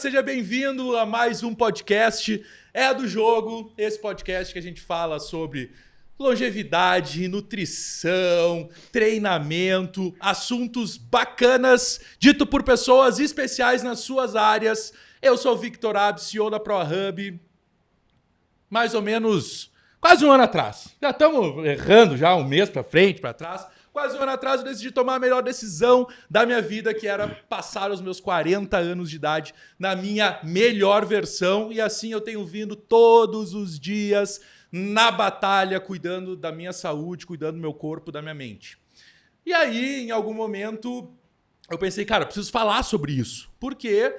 seja bem-vindo a mais um podcast É do Jogo. Esse podcast que a gente fala sobre longevidade, nutrição, treinamento, assuntos bacanas, dito por pessoas especiais nas suas áreas. Eu sou o Victor Abbe, CEO da ProHub, mais ou menos quase um ano atrás. Já estamos errando já um mês para frente, para trás. Quase um ano atrás eu decidi tomar a melhor decisão da minha vida, que era passar os meus 40 anos de idade na minha melhor versão. E assim eu tenho vindo todos os dias na batalha, cuidando da minha saúde, cuidando do meu corpo, da minha mente. E aí, em algum momento, eu pensei, cara, eu preciso falar sobre isso. Porque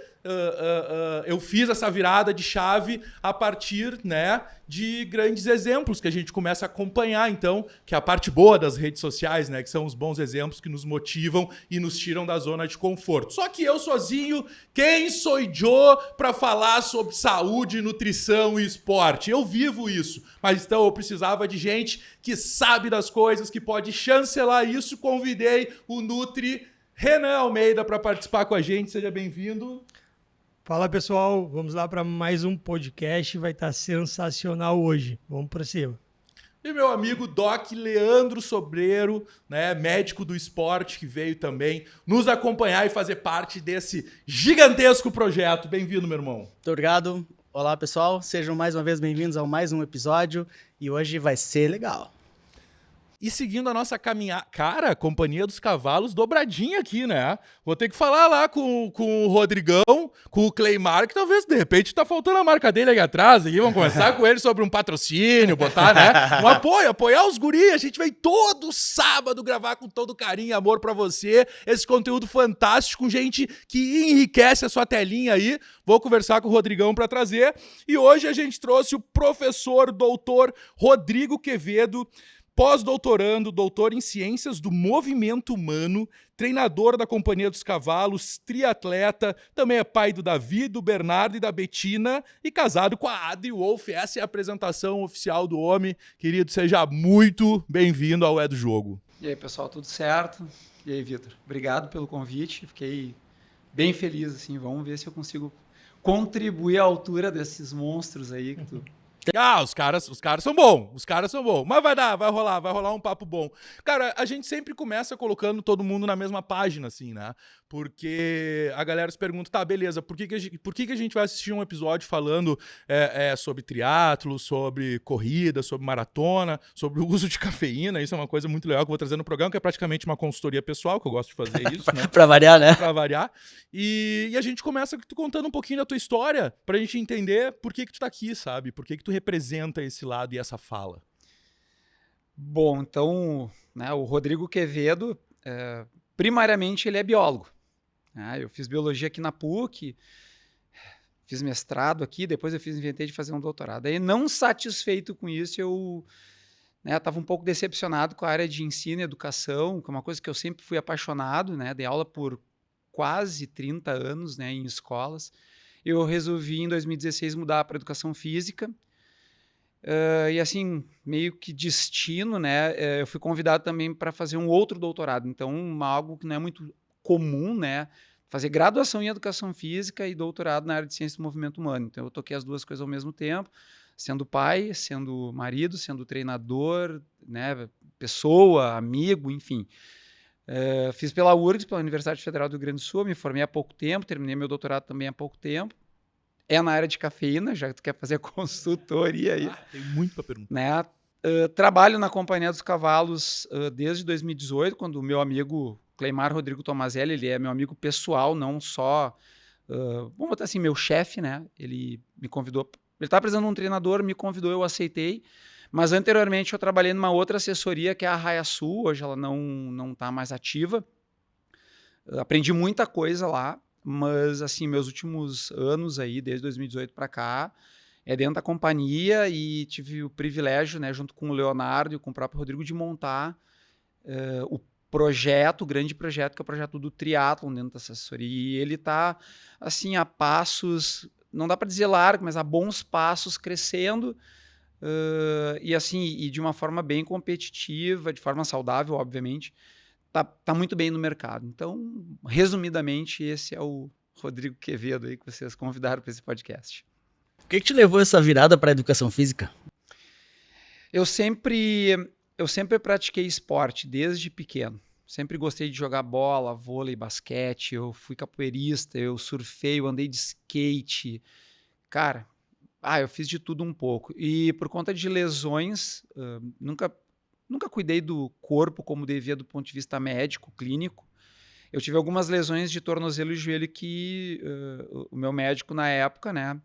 eu fiz essa virada de chave a partir, né, de grandes exemplos que a gente começa a acompanhar, então, que é a parte boa das redes sociais, né, que são os bons exemplos que nos motivam e nos tiram da zona de conforto. Só que eu sozinho, quem sou eu para falar sobre saúde, nutrição e esporte? Eu vivo isso, mas então eu precisava de gente que sabe das coisas, que pode chancelar isso. Convidei o Nutri Renan Almeida para participar com a gente. Seja bem-vindo. Fala, pessoal. Vamos lá para mais um podcast. Vai estar sensacional hoje. Vamos para cima. E meu amigo Doc Leandro Sobreiro, né, médico do esporte, que veio também nos acompanhar e fazer parte desse gigantesco projeto. Bem-vindo, meu irmão. Muito obrigado. Olá, pessoal. Sejam mais uma vez bem-vindos a mais um episódio. E hoje vai ser legal. E seguindo a nossa caminhada... Cara, Companhia dos Cavalos dobradinha aqui, né? Vou ter que falar lá com o Rodrigão, com o Cleimar, que talvez, de repente, tá faltando a marca dele aqui atrás. Aqui. Vamos conversar com ele sobre um patrocínio, botar, né? Um apoio, apoiar os guris. A gente vem todo sábado gravar com todo carinho e amor pra você. Esse conteúdo fantástico, com gente que enriquece a sua telinha aí. Vou conversar com o Rodrigão pra trazer. E hoje a gente trouxe o professor doutor Rodrigo Quevedo, pós-doutorando, doutor em Ciências do Movimento Humano, treinador da Companhia dos Cavalos, triatleta, também é pai do Davi, do Bernardo e da Betina e casado com a Adri Wolf. Essa é a apresentação oficial do homem. Querido, seja muito bem-vindo ao É do Jogo. E aí, pessoal, tudo certo? E aí, Vitor? Obrigado pelo convite. Fiquei bem feliz, assim. Vamos ver se eu consigo contribuir à altura desses monstros aí que tu... Ah, os caras são bons, mas vai rolar um papo bom. Cara, a gente sempre começa colocando todo mundo na mesma página, assim, né? Porque a galera se pergunta, tá, beleza, por que a gente vai assistir um episódio falando sobre triatlo, sobre corrida, sobre maratona, sobre o uso de cafeína? Isso é uma coisa muito legal que eu vou trazer no programa, que é praticamente uma consultoria pessoal, que eu gosto de fazer isso, né? Pra variar, né? Pra variar. E a gente começa tu contando um pouquinho da tua história, pra gente entender por que tu tá aqui, sabe? Por que tu representa esse lado e essa fala. Bom, então, né, o Rodrigo Quevedo, primariamente ele é biólogo. Eu fiz biologia aqui na PUC, fiz mestrado aqui, depois inventei de fazer um doutorado. Aí, não satisfeito com isso, eu estava um pouco decepcionado com a área de ensino e educação, que é uma coisa que eu sempre fui apaixonado, né? Dei aula por quase 30 anos, né, em escolas. Eu resolvi, em 2016, mudar para educação física. E assim, meio que destino, né? Eu fui convidado também para fazer um outro doutorado. Então, algo que não é muito comum, né? Fazer graduação em educação física e doutorado na área de ciência do movimento humano. Então, eu toquei as duas coisas ao mesmo tempo, sendo pai, sendo marido, sendo treinador, né? Pessoa, amigo, enfim. Fiz pela URGS, pela Universidade Federal do Rio Grande do Sul, me formei há pouco tempo, terminei meu doutorado também há pouco tempo. É na área de cafeína, já que tu quer fazer consultoria aí. Tem muito para perguntar. Né? Trabalho na Companhia dos Cavalos desde 2018, quando o meu amigo Cleimar Rodrigo Tomazelli, ele é meu amigo pessoal, não só, vamos botar assim, meu chefe, né? Ele me convidou, ele estava precisando de um treinador, me convidou, eu aceitei. Mas anteriormente eu trabalhei numa outra assessoria, que é a Raia Sul, hoje ela não está mais ativa. Aprendi muita coisa lá. Mas, assim, meus últimos anos aí, desde 2018 para cá, é dentro da companhia e tive o privilégio, né, junto com o Leonardo e com o próprio Rodrigo, de montar o projeto, o grande projeto, que é o projeto do triatlon dentro dessa assessoria. E ele está, assim, a passos, não dá para dizer largo, mas a bons passos, crescendo e, assim, e de uma forma bem competitiva, de forma saudável, obviamente. Tá muito bem no mercado. Então, resumidamente, esse é o Rodrigo Quevedo aí, que vocês convidaram para esse podcast. O que te levou essa virada para a educação física? Eu sempre pratiquei esporte desde pequeno. Sempre gostei de jogar bola, vôlei, basquete. Eu fui capoeirista, eu surfei, eu andei de skate. Cara, eu fiz de tudo um pouco. E por conta de lesões, nunca cuidei do corpo como devia do ponto de vista médico, clínico. Eu tive algumas lesões de tornozelo e joelho que o meu médico na época, né,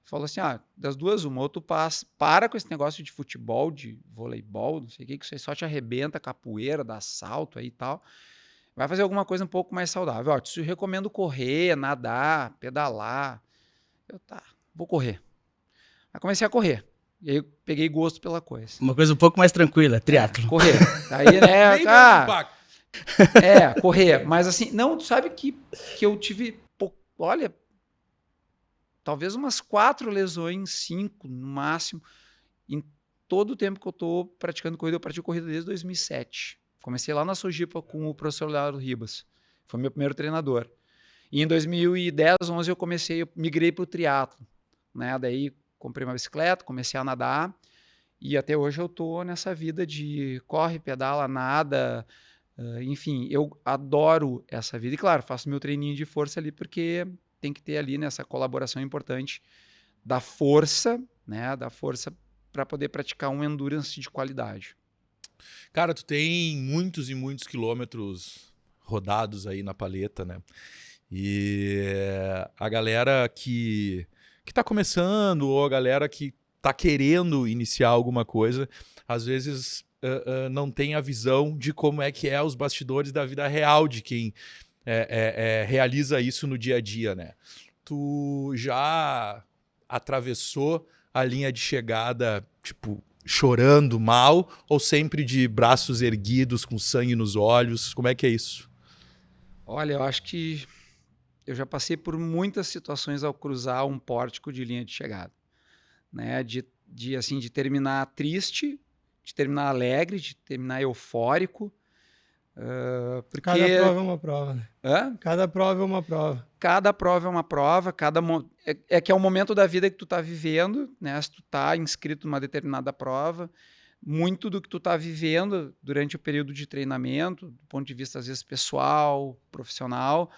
falou assim, das duas uma, ou tu para com esse negócio de futebol, de voleibol, não sei o que isso aí só te arrebenta, capoeira, dá salto aí e tal. Vai fazer alguma coisa um pouco mais saudável. Ó, te recomendo correr, nadar, pedalar. Eu, vou correr. Aí comecei a correr. E aí eu peguei gosto pela coisa. Uma coisa um pouco mais tranquila, triatlo. Correr. Aí, né, correr. Mas assim, não, tu sabe que eu tive, olha, talvez umas 4 lesões, 5 no máximo, em todo o tempo que eu tô praticando corrida. Eu pratico corrida desde 2007. Comecei lá na Sojipa com o professor Leonardo Ribas. Foi meu primeiro treinador. E em 2010, 11 eu migrei para o triatlo, né? Daí comprei uma bicicleta, comecei a nadar e até hoje eu tô nessa vida de corre, pedala, nada, enfim, eu adoro essa vida. E claro, faço meu treininho de força ali porque tem que ter ali nessa colaboração importante da força, né? Da força para poder praticar um endurance de qualidade. Cara, tu tem muitos e muitos quilômetros rodados aí na paleta, né? E a galera que tá começando ou a galera que tá querendo iniciar alguma coisa, às vezes não tem a visão de como é que é os bastidores da vida real de quem realiza isso no dia a dia, né? Tu já atravessou a linha de chegada, tipo, chorando mal ou sempre de braços erguidos, com sangue nos olhos? Como é que é isso? Olha, eu acho que eu já passei por muitas situações ao cruzar um pórtico de linha de chegada, né? De terminar triste, de terminar alegre, de terminar eufórico. Porque... Cada prova é uma prova, né? Hã? Cada prova é uma prova. Cada prova é uma prova, que é o momento da vida que tu tá vivendo, né? Se tu tá inscrito numa determinada prova, muito do que tu tá vivendo durante o período de treinamento, do ponto de vista, às vezes, pessoal, profissional,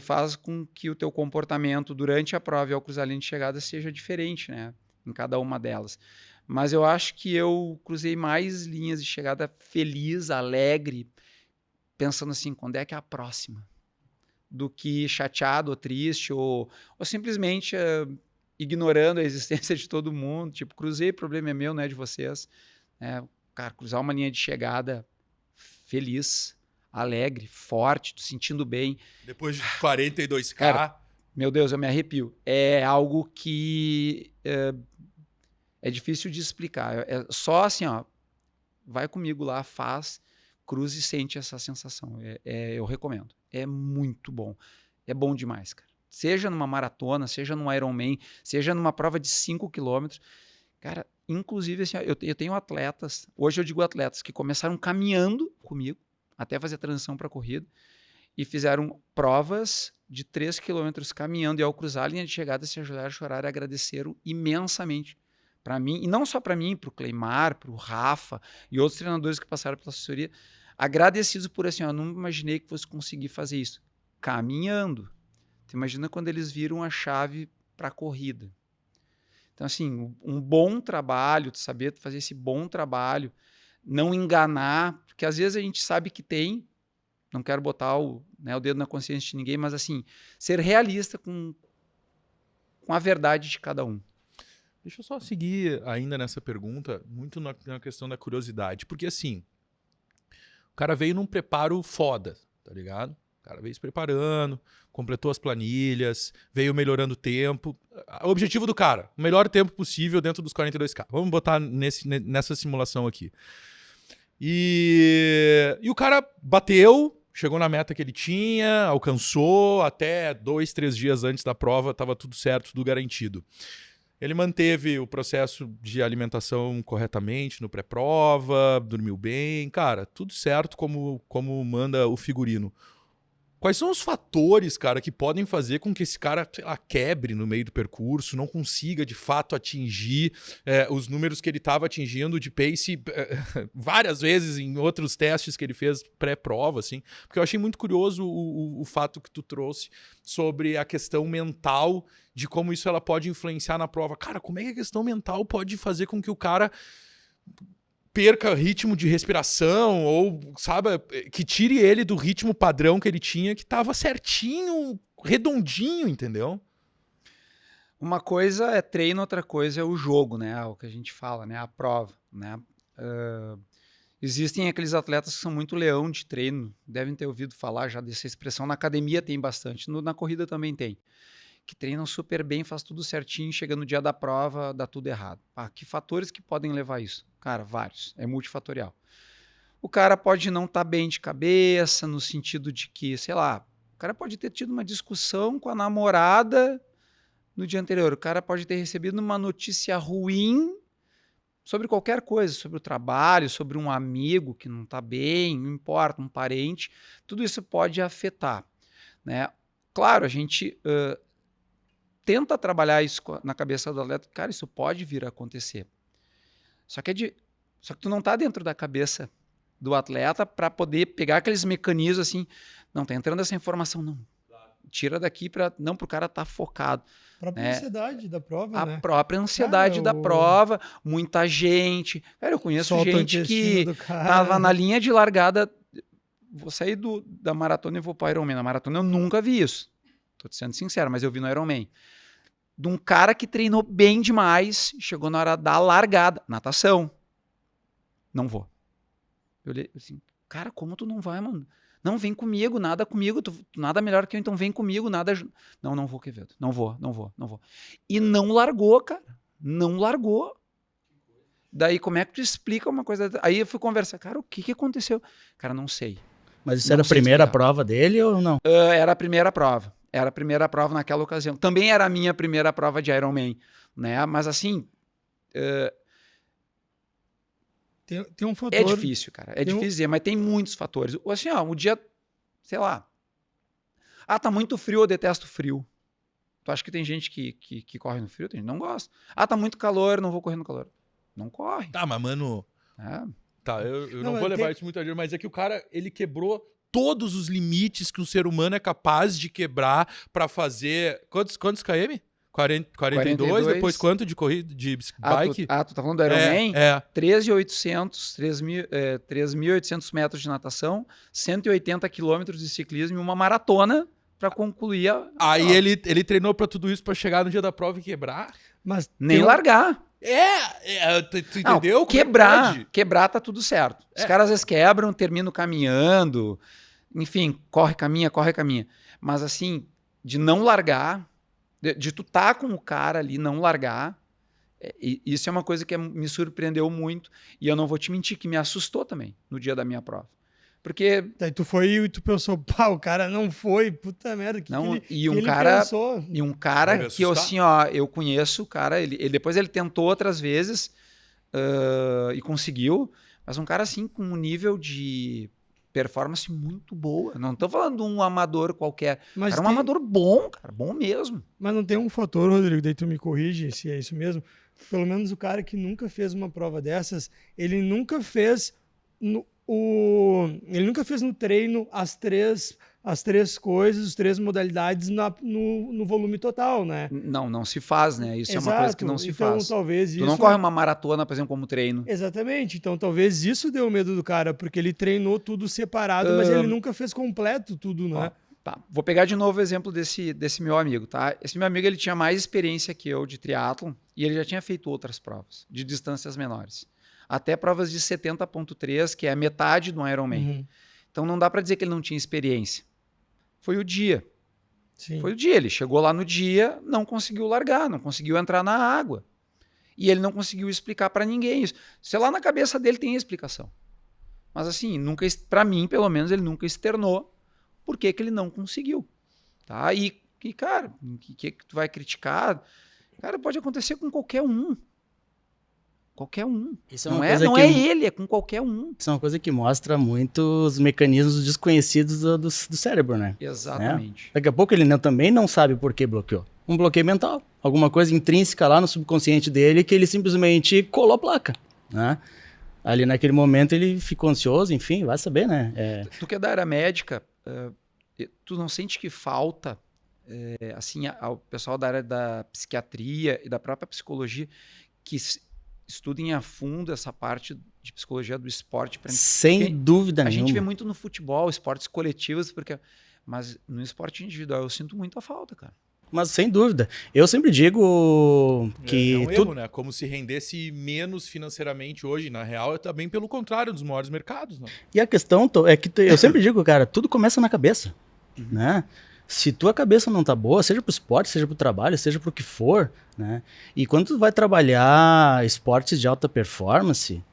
faz com que o teu comportamento durante a prova e ao cruzar a linha de chegada seja diferente, né? Em cada uma delas. Mas eu acho que eu cruzei mais linhas de chegada feliz, alegre, pensando assim, quando é que é a próxima? Do que chateado ou triste ou simplesmente ignorando a existência de todo mundo. Tipo, cruzei, o problema é meu, não é de vocês. Cara, cruzar uma linha de chegada feliz, alegre, forte, sentindo bem. Depois de 42K... Cara, meu Deus, eu me arrepio. É algo que é difícil de explicar. É só assim, ó, vai comigo lá, faz, cruze e sente essa sensação. Eu recomendo. É muito bom. É bom demais, cara. Seja numa maratona, seja num Ironman, seja numa prova de 5 quilômetros. Cara, inclusive, assim, eu tenho atletas, hoje eu digo atletas, que começaram caminhando comigo, até fazer a transição para a corrida, e fizeram provas de 3 quilômetros caminhando, e ao cruzar a linha de chegada se ajoelharam, choraram e agradeceram imensamente para mim, e não só para mim, para o Cleimar, para o Rafa e outros treinadores que passaram pela assessoria, agradecidos por assim, eu não imaginei que fosse conseguir fazer isso, caminhando. Tu imagina quando eles viram a chave para a corrida. Então, assim, um bom trabalho, saber fazer esse bom trabalho, não enganar, porque às vezes a gente sabe que tem, não quero botar o dedo na consciência de ninguém, mas assim, ser realista com a verdade de cada um. Deixa eu só seguir ainda nessa pergunta, muito na questão da curiosidade, porque assim, o cara veio num preparo foda, tá ligado? O cara veio se preparando, completou as planilhas, veio melhorando o tempo. O objetivo do cara, o melhor tempo possível dentro dos 42K. Vamos botar nessa simulação aqui. E o cara bateu, chegou na meta que ele tinha, alcançou, até 2, 3 dias antes da prova estava tudo certo, tudo garantido. Ele manteve o processo de alimentação corretamente no pré-prova, dormiu bem, cara, tudo certo como manda o figurino. Quais são os fatores, cara, que podem fazer com que esse cara, sei lá, quebre no meio do percurso, não consiga de fato atingir os números que ele estava atingindo de pace várias vezes em outros testes que ele fez pré-prova, assim? Porque eu achei muito curioso o fato que tu trouxe sobre a questão mental, de como isso ela pode influenciar na prova. Cara, como é que a questão mental pode fazer com que o cara perca ritmo de respiração ou, sabe, que tire ele do ritmo padrão que ele tinha, que tava certinho, redondinho, entendeu? Uma coisa é treino, outra coisa é o jogo, né? O que a gente fala, né? A prova, né? Existem aqueles atletas que são muito leão de treino, devem ter ouvido falar já dessa expressão. Na academia tem bastante, na corrida também tem. Que treinam super bem, faz tudo certinho, chega no dia da prova, dá tudo errado. Que fatores que podem levar a isso? Cara, vários. É multifatorial. O cara pode não estar bem de cabeça, no sentido de que, sei lá, o cara pode ter tido uma discussão com a namorada no dia anterior. O cara pode ter recebido uma notícia ruim sobre qualquer coisa, sobre o trabalho, sobre um amigo que não está bem, não importa, um parente. Tudo isso pode afetar, né? Claro, a gente tenta trabalhar isso na cabeça do atleta. Cara, isso pode vir a acontecer. Só que tu não está dentro da cabeça do atleta para poder pegar aqueles mecanismos assim, não, tá entrando essa informação, não. Tira daqui para o cara estar focado. A própria ansiedade da prova, né? A própria ansiedade da prova, muita gente. Cara, eu conheço Solta gente que tava na linha de largada. Vou sair da maratona e vou para o Ironman. Na maratona eu nunca vi isso. Tô te sendo sincero, mas eu vi no Ironman. De um cara que treinou bem demais, chegou na hora da largada. Natação. Não vou. Eu olhei assim, cara, como tu não vai, mano? Não, vem comigo, nada comigo, tu nada melhor que eu, então vem comigo, nada... Não vou, Quevedo. Não vou. E não largou, cara. Não largou. Daí, como é que tu explica uma coisa... Aí eu fui conversar, cara, o que aconteceu? Cara, não sei. Mas isso era a primeira prova dele ou não? Era a primeira prova. Era a primeira prova naquela ocasião. Também era a minha primeira prova de Ironman, né? Mas assim... Tem um fator... É difícil, cara. É difícil dizer, mas tem muitos fatores. Assim, um dia, sei lá... tá muito frio, eu detesto frio. Tu acha que tem gente que corre no frio? Tem gente que não gosta. Tá muito calor, não vou correr no calor. Não corre. Tá, mas mano... Tá, eu não vou levar isso muito adiante, mas é que o cara, ele quebrou todos os limites que um ser humano é capaz de quebrar pra fazer... Quantos km? 42, depois quanto de corrida, de bike? Tu tá falando do Ironman? 3.800 metros de natação, 180 quilômetros de ciclismo e uma maratona para concluir Aí ele treinou para tudo isso para chegar no dia da prova e quebrar? Mas nem largar. Tu entendeu? Não, quebrar tá tudo certo. Os caras às vezes quebram, terminam caminhando, enfim, caminha. Mas assim, de não largar, de tu tá com o cara ali, não largar, isso é uma coisa que me surpreendeu muito e eu não vou te mentir, que me assustou também no dia da minha prova. Porque... Daí tu foi e tu pensou, o cara não foi, puta merda, um cara que eu assim, eu conheço o cara, ele depois ele tentou outras vezes e conseguiu, mas um cara assim com um nível de performance muito boa. Não tô falando de um amador qualquer. Mas era um amador bom, cara. Bom mesmo. Mas não tem um fator, Rodrigo, daí tu me corrige se é isso mesmo. Pelo menos o cara que nunca fez uma prova dessas, ele nunca fez no treino as três coisas, as três modalidades no volume total, né? Não se faz, né? Isso Exato. É uma coisa que não se faz. Talvez tu não corre uma maratona, por exemplo, como treino. Exatamente. Então talvez isso deu medo do cara, porque ele treinou tudo separado, mas ele nunca fez completo tudo, né? Tá. Vou pegar de novo o exemplo desse meu amigo, tá? Esse meu amigo, ele tinha mais experiência que eu de triatlon e ele já tinha feito outras provas de distâncias menores. Até provas de 70.3, que é a metade do Ironman. Uhum. Então não dá para dizer que ele não tinha experiência. Foi o dia. Sim. Foi o dia. Ele chegou lá no dia, não conseguiu largar, não conseguiu entrar na água. E ele não conseguiu explicar para ninguém isso. Sei lá, na cabeça dele tem explicação. Mas assim, para mim, pelo menos, ele nunca externou por que ele não conseguiu. Tá? E cara, o que tu vai criticar? Cara, pode acontecer com qualquer um. Qualquer um. Isso Não coisa é ele, é com qualquer um. Isso é uma coisa que mostra muito os mecanismos desconhecidos do cérebro, né? Exatamente. Daqui a pouco ele também não sabe por que bloqueou. Um bloqueio mental. Alguma coisa intrínseca lá no subconsciente dele que ele simplesmente colou a placa, né? Ali naquele momento ele ficou ansioso, enfim, vai saber, né? Tu que é da área médica, tu não sente que falta, assim, ao pessoal da área da psiquiatria e da própria psicologia que estudem a fundo essa parte de psicologia do esporte? Sem dúvida nenhuma. A gente vê muito no futebol, esportes coletivos, mas no esporte individual eu sinto muita falta, cara. Mas sem dúvida. Eu sempre digo que... É um erro, né? Como se rendesse menos financeiramente hoje. Na real, é também pelo contrário, dos maiores mercados, né? E a questão é que eu sempre digo, cara, tudo começa na cabeça, né? Se tua cabeça não tá boa, seja pro esporte, seja pro trabalho, seja pro que for, né? E quando tu vai trabalhar esportes de alta performance,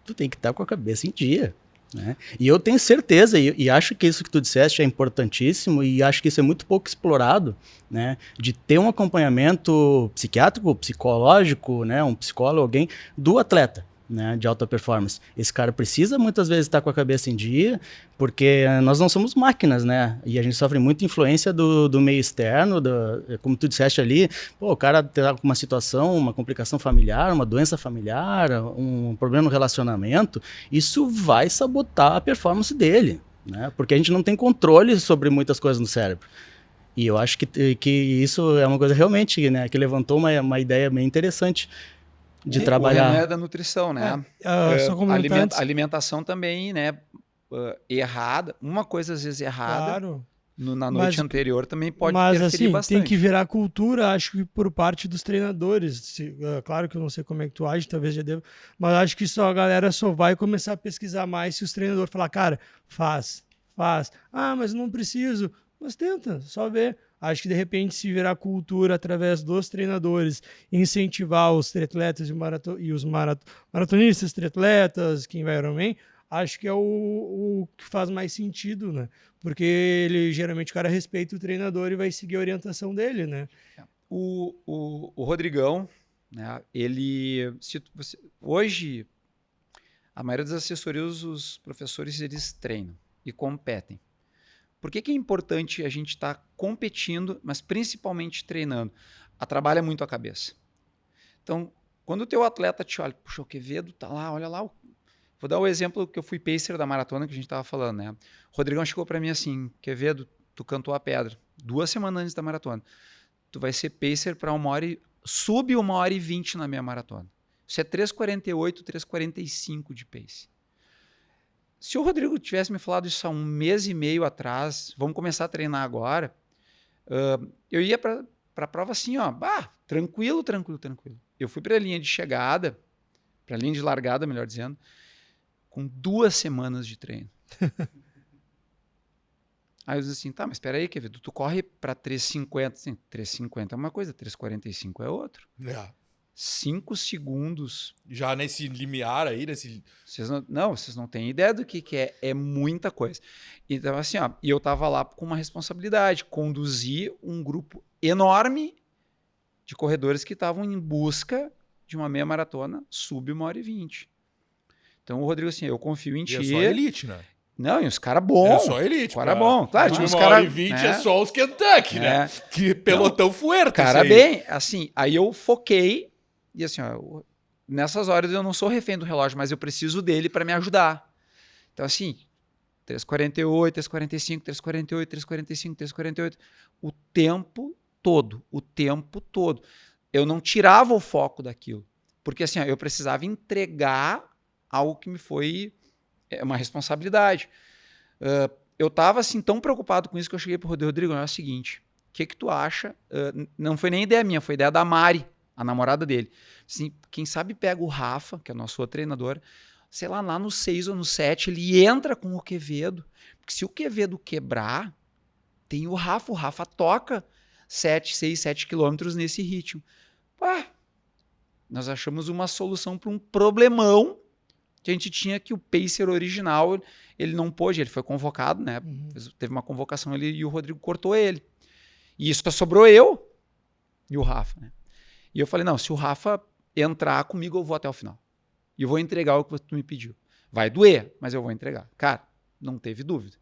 tu tem que estar com a cabeça em dia, né? E eu tenho certeza, e acho que isso que tu disseste é importantíssimo, e acho que isso é muito pouco explorado, né? De ter um acompanhamento psiquiátrico, psicológico, né? Um psicólogo, alguém do atleta, né? De alta performance. Esse cara precisa muitas vezes estar com a cabeça em dia, porque nós não somos máquinas, né? E a gente sofre muita influência do meio externo, como tu disseste ali, pô, o cara tá com uma situação, uma complicação familiar, uma doença familiar, um problema no relacionamento, isso vai sabotar a performance dele, né? Porque a gente não tem controle sobre muitas coisas no cérebro. E eu acho que isso é uma coisa realmente, né, que levantou uma ideia bem interessante de trabalhar. O Renan é da nutrição, né? Só complementar antes. Alimentação também, né? Errada. Uma coisa às vezes errada. Claro. Na noite anterior também pode mas interferir assim, bastante. tem que virar cultura, acho que por parte dos treinadores. Claro que eu não sei como é que tu age, talvez já deva, mas acho que a galera só vai começar a pesquisar mais se os treinadores falar, cara, faz. Ah, mas não preciso. Mas tenta, só ver. Acho que de repente se virar cultura através dos treinadores, incentivar os triatletas e os maratonistas, triatletas, quem vai Ironman, acho que é o que faz mais sentido, né? Porque ele geralmente o cara respeita o treinador e vai seguir a orientação dele, né? O Rodrigão, né? Hoje, a maioria das assessorias, os professores, eles treinam e competem. Por que é importante a gente estar competindo, mas principalmente treinando? Trabalha muito a cabeça. Então, quando o teu atleta te olha, puxa, o Quevedo tá lá, olha lá. Vou dar o exemplo que eu fui pacer da maratona que a gente estava falando, né? O Rodrigão chegou para mim assim, Quevedo, tu cantou a pedra 2 semanas antes da maratona. Tu vai ser pacer para sub 1h20 na minha maratona. Isso é 3:48, 3:45 de pace. Se o Rodrigo tivesse me falado isso há 1 mês e meio atrás, vamos começar a treinar agora, eu ia para a prova assim, ó, tranquilo. Eu fui para a linha de chegada, para a linha de largada, melhor dizendo, com 2 semanas de treino. Aí eu disse assim, tá, mas espera aí, Kevin, tu corre para 3:50, assim, 3:50 é uma coisa, 3:45 é outra. 5 segundos. Já nesse limiar aí, Vocês não têm ideia do que é. É muita coisa. Então, assim, ó, e eu tava lá com uma responsabilidade, conduzir um grupo enorme de corredores que estavam em busca de uma meia maratona sub 1h20. Então, o Rodrigo, assim, eu confio em ti. É só elite, né? Não, e os caras bons. É só elite. Os caras bons. Claro, tinha os 1h20 né? é só os Kentucky, né? Que pelotão fuerte. Cara, bem, assim, aí eu foquei. E assim, ó, nessas horas eu não sou refém do relógio, mas eu preciso dele para me ajudar. Então, assim, 3:48, 3:45, 3:48, 3:45, 3:48. O tempo todo. Eu não tirava o foco daquilo. Porque, assim, ó, eu precisava entregar algo que me foi uma responsabilidade. Eu estava, assim, tão preocupado com isso que eu cheguei pro Rodrigo, é o seguinte, o que tu acha? Não foi nem ideia minha, foi ideia da Mari, a namorada dele. Assim, quem sabe pega o Rafa, que é o nosso outro treinador, sei lá no 6 ou no 7, ele entra com o Quevedo. Porque se o Quevedo quebrar, tem o Rafa toca 7 quilômetros nesse ritmo. Nós achamos uma solução para um problemão que a gente tinha, que o pacer original, ele não pôde, ele foi convocado, né? Teve uma convocação ali e o Rodrigo cortou ele. E isso só sobrou eu e o Rafa, né? E eu falei, não, se o Rafa entrar comigo, eu vou até o final. E eu vou entregar o que tu me pediu. Vai doer, mas eu vou entregar. Cara, não teve dúvida.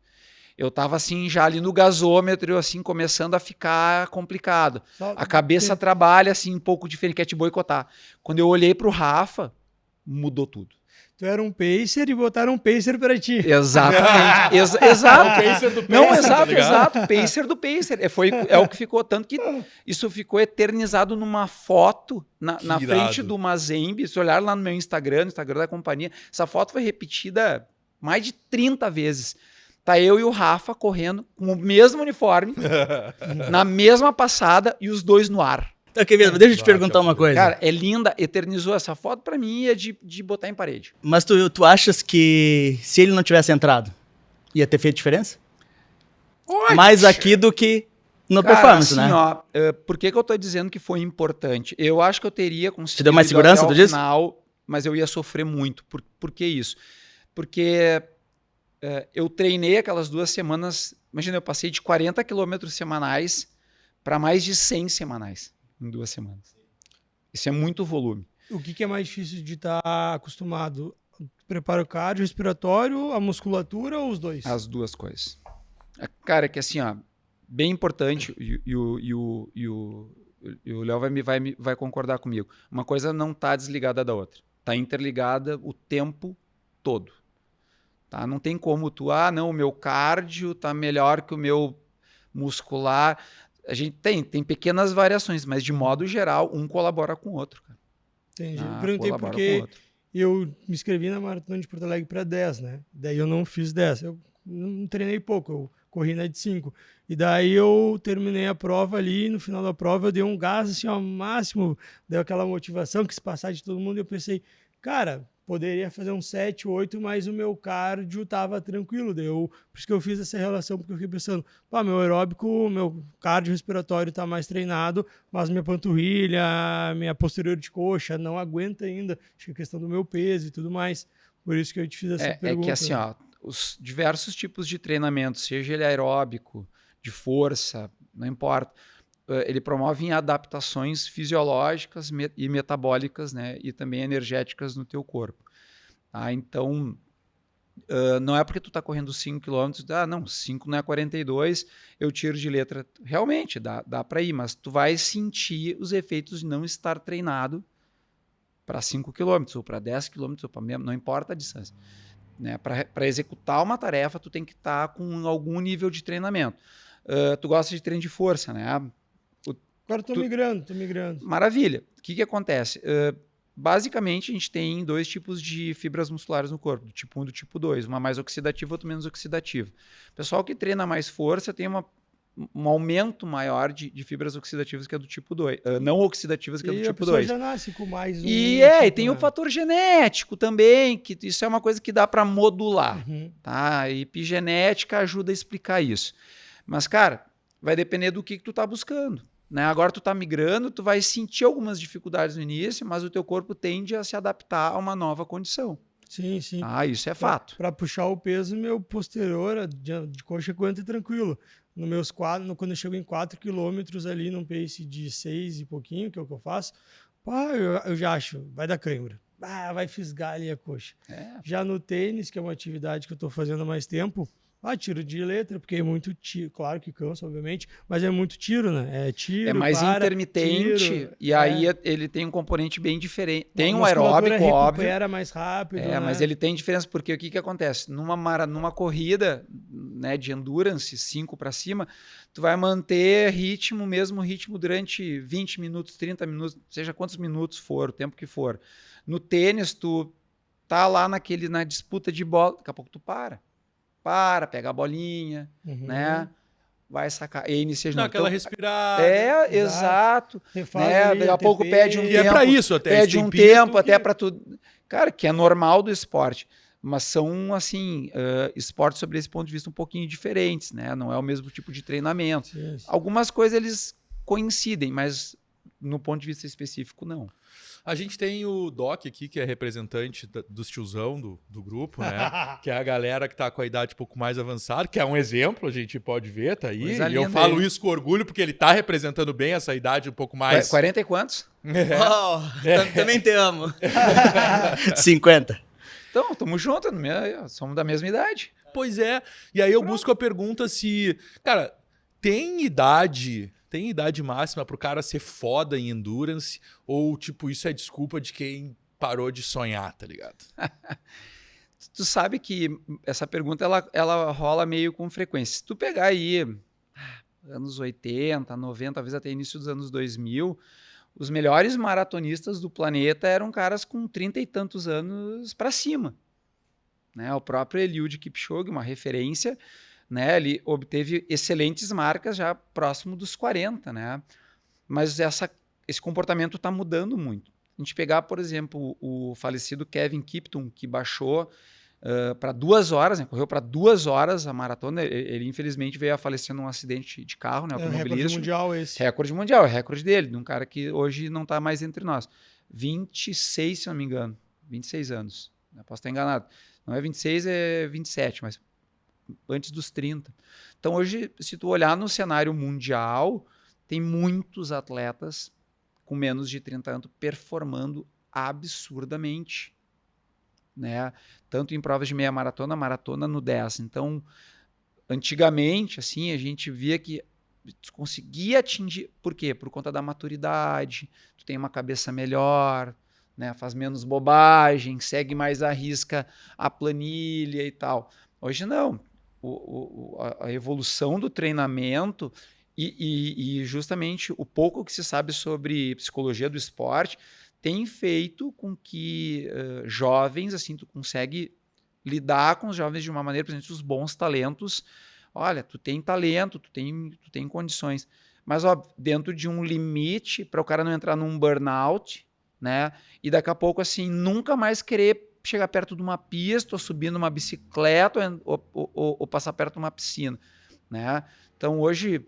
Eu tava assim, já ali no gasômetro, assim, começando a ficar complicado. A cabeça trabalha assim, um pouco diferente, quer te boicotar. Quando eu olhei pro Rafa, mudou tudo. Tu era um pacer e botaram um pacer pra ti. Exatamente. Exato. O pacer do pacer, Não, tá exato, ligado? exato. Pacer do pacer. É o que ficou. Tanto que isso ficou eternizado numa foto na irado. frente do Mazembe. Se olhar lá no meu Instagram, no Instagram da companhia, essa foto foi repetida mais de 30 vezes. Tá eu e o Rafa correndo com o mesmo uniforme, na mesma passada e os dois no ar. Tá, Quevedo, deixa eu te perguntar uma coisa. Cara, é linda, eternizou essa foto, pra mim é de botar em parede. Mas tu achas que se ele não tivesse entrado, ia ter feito diferença? Mais aqui do que no Cara, performance, assim, né? ó, por que eu tô dizendo que foi importante? Eu acho que eu teria conseguido Te deu mais segurança, até tu o diz? final, mas eu ia sofrer muito. Por que isso? Porque eu treinei aquelas 2 semanas, imagina, eu passei de 40 quilômetros semanais para mais de 100 semanais em 2 semanas. Isso é muito volume. O que é mais difícil de estar acostumado? Preparo cardiorrespiratório, a musculatura ou os dois? As 2 coisas. Cara, que assim, ó, bem importante, e o Léo vai concordar comigo. Uma coisa não está desligada da outra. Está interligada o tempo todo. Tá? Não tem como não, o meu cardio está melhor que o meu muscular. A gente tem pequenas variações, mas de modo geral, um colabora com o outro. Cara. Entendi. Eu perguntei porque eu me inscrevi na Maratona de Porto Alegre para 10, né? Daí eu não fiz 10. Eu não treinei pouco, eu corri na de 5. E daí eu terminei a prova ali, no final da prova eu dei um gás assim ao máximo, deu aquela motivação, quis passar de todo mundo e eu pensei, cara, poderia fazer um 7, 8, mas o meu cardio tava tranquilo. Por isso que eu fiz essa relação, porque eu fiquei pensando, meu aeróbico, meu cardio respiratório tá mais treinado, mas minha panturrilha, minha posterior de coxa não aguenta ainda. Acho que é questão do meu peso e tudo mais. Por isso que eu te fiz essa pergunta. É que assim, ó, os diversos tipos de treinamento, seja ele aeróbico, de força, não importa, ele promove adaptações fisiológicas e metabólicas, né, e também energéticas no teu corpo. Tá? Então, não é porque tu está correndo 5 km, não, 5 não é 42, eu tiro de letra. Realmente, dá para ir, mas tu vai sentir os efeitos de não estar treinado para 5 km, ou para 10 km, ou para não importa a distância. Né? Para executar uma tarefa, tu tem que estar com algum nível de treinamento. Tu gosta de treino de força, né? Agora tô migrando. Maravilha. O que acontece? Basicamente, a gente tem 2 tipos de fibras musculares no corpo, do tipo 1 e do tipo 2. Uma mais oxidativa, outra menos oxidativa. O pessoal que treina mais força tem um aumento maior de fibras oxidativas que é do tipo 2. Não oxidativas que é do tipo 2. Já nasce com mais um. E tem o fator genético também, que isso é uma coisa que dá para modular. Uhum. Tá? A epigenética ajuda a explicar isso. Mas, cara, vai depender do que tu tá buscando. Né? Agora tu tá migrando, tu vai sentir algumas dificuldades no início, mas o teu corpo tende a se adaptar a uma nova condição. Sim. Isso é fato. Para puxar o peso, meu posterior de coxa aguenta tranquilo. No meus quando eu chego em 4 km ali num pace de 6 e pouquinho, que é o que eu faço, eu já acho, vai dar cãibra. Vai fisgar ali a coxa. Já no tênis, que é uma atividade que eu estou fazendo há mais tempo, tiro de letra, porque é muito tiro, claro que cansa, obviamente, mas é muito tiro, né? É tiro, é mais intermitente, tiro, e aí ele tem um componente bem diferente. Tem um musculatura aeróbico, óbvio. recupera mais rápido, né? Mas ele tem diferença, porque o que acontece? Numa corrida, né, de endurance, 5 para cima, tu vai manter mesmo ritmo durante 20 minutos, 30 minutos, seja quantos minutos for, o tempo que for. No tênis, tu tá lá na disputa de bola, daqui a pouco tu pega a bolinha, né? Vai sacar. E inicia de Dá novo. aquela respirada. Exato. Né? Daqui a pouco pede um tempo. E é pra isso até. Pede um tempo até para tudo. Cara, que é normal do esporte. Mas são, assim, esportes sobre esse ponto de vista um pouquinho diferentes, né? Não é o mesmo tipo de treinamento. Sim. Algumas coisas eles coincidem, mas no ponto de vista específico, não. A gente tem o Doc aqui, que é representante dos tiozão do grupo, né? Que é a galera que tá com a idade um pouco mais avançada, que é um exemplo, a gente pode ver, tá aí. Coisa E eu linda, falo hein? isso com orgulho, porque ele tá representando bem essa idade um pouco mais... 40 e quantos? Também te amo. 50. Então, tamo junto, somos da mesma idade. Pois é. E aí eu busco a pergunta se... Cara, tem idade máxima pro cara ser foda em endurance? Ou, tipo, isso é desculpa de quem parou de sonhar, tá ligado? Tu sabe que essa pergunta ela rola meio com frequência. Se tu pegar aí anos 80, 90, talvez até início dos anos 2000, os melhores maratonistas do planeta eram caras com 30 e tantos anos para cima. Né? O próprio Eliud Kipchoge, uma referência, né? Ele obteve excelentes marcas já próximo dos 40, né? Mas esse comportamento está mudando muito. A gente pegar, por exemplo, o falecido Kevin Kipton, que baixou para 2 horas, né? Correu para 2 horas a maratona. Ele infelizmente veio a falecer num acidente de carro, né? É o recorde mundial esse. Recorde mundial, é recorde dele, de um cara que hoje não está mais entre nós. 26, se não me engano. 26 anos. Eu posso estar enganado. Não é 26, é 27, mas antes dos 30. Então hoje, se tu olhar no cenário mundial, tem muitos atletas com menos de 30 anos performando absurdamente, né? Tanto em provas de meia maratona, maratona no 10. Então, antigamente, assim, a gente via que tu conseguia atingir. Por quê? Por conta da maturidade, tu tem uma cabeça melhor, né? Faz menos bobagem, segue mais à risca a planilha e tal. Hoje não. A evolução do treinamento e justamente o pouco que se sabe sobre psicologia do esporte tem feito com que jovens, assim, tu consegue lidar com os jovens de uma maneira, por exemplo, os bons talentos. Olha, tu tem talento, tu tem condições, mas óbvio, dentro de um limite para o cara não entrar num burnout, né? E daqui a pouco, assim, nunca mais querer chegar perto de uma pista, ou subir numa bicicleta, ou passar perto de uma piscina, né? Então, hoje,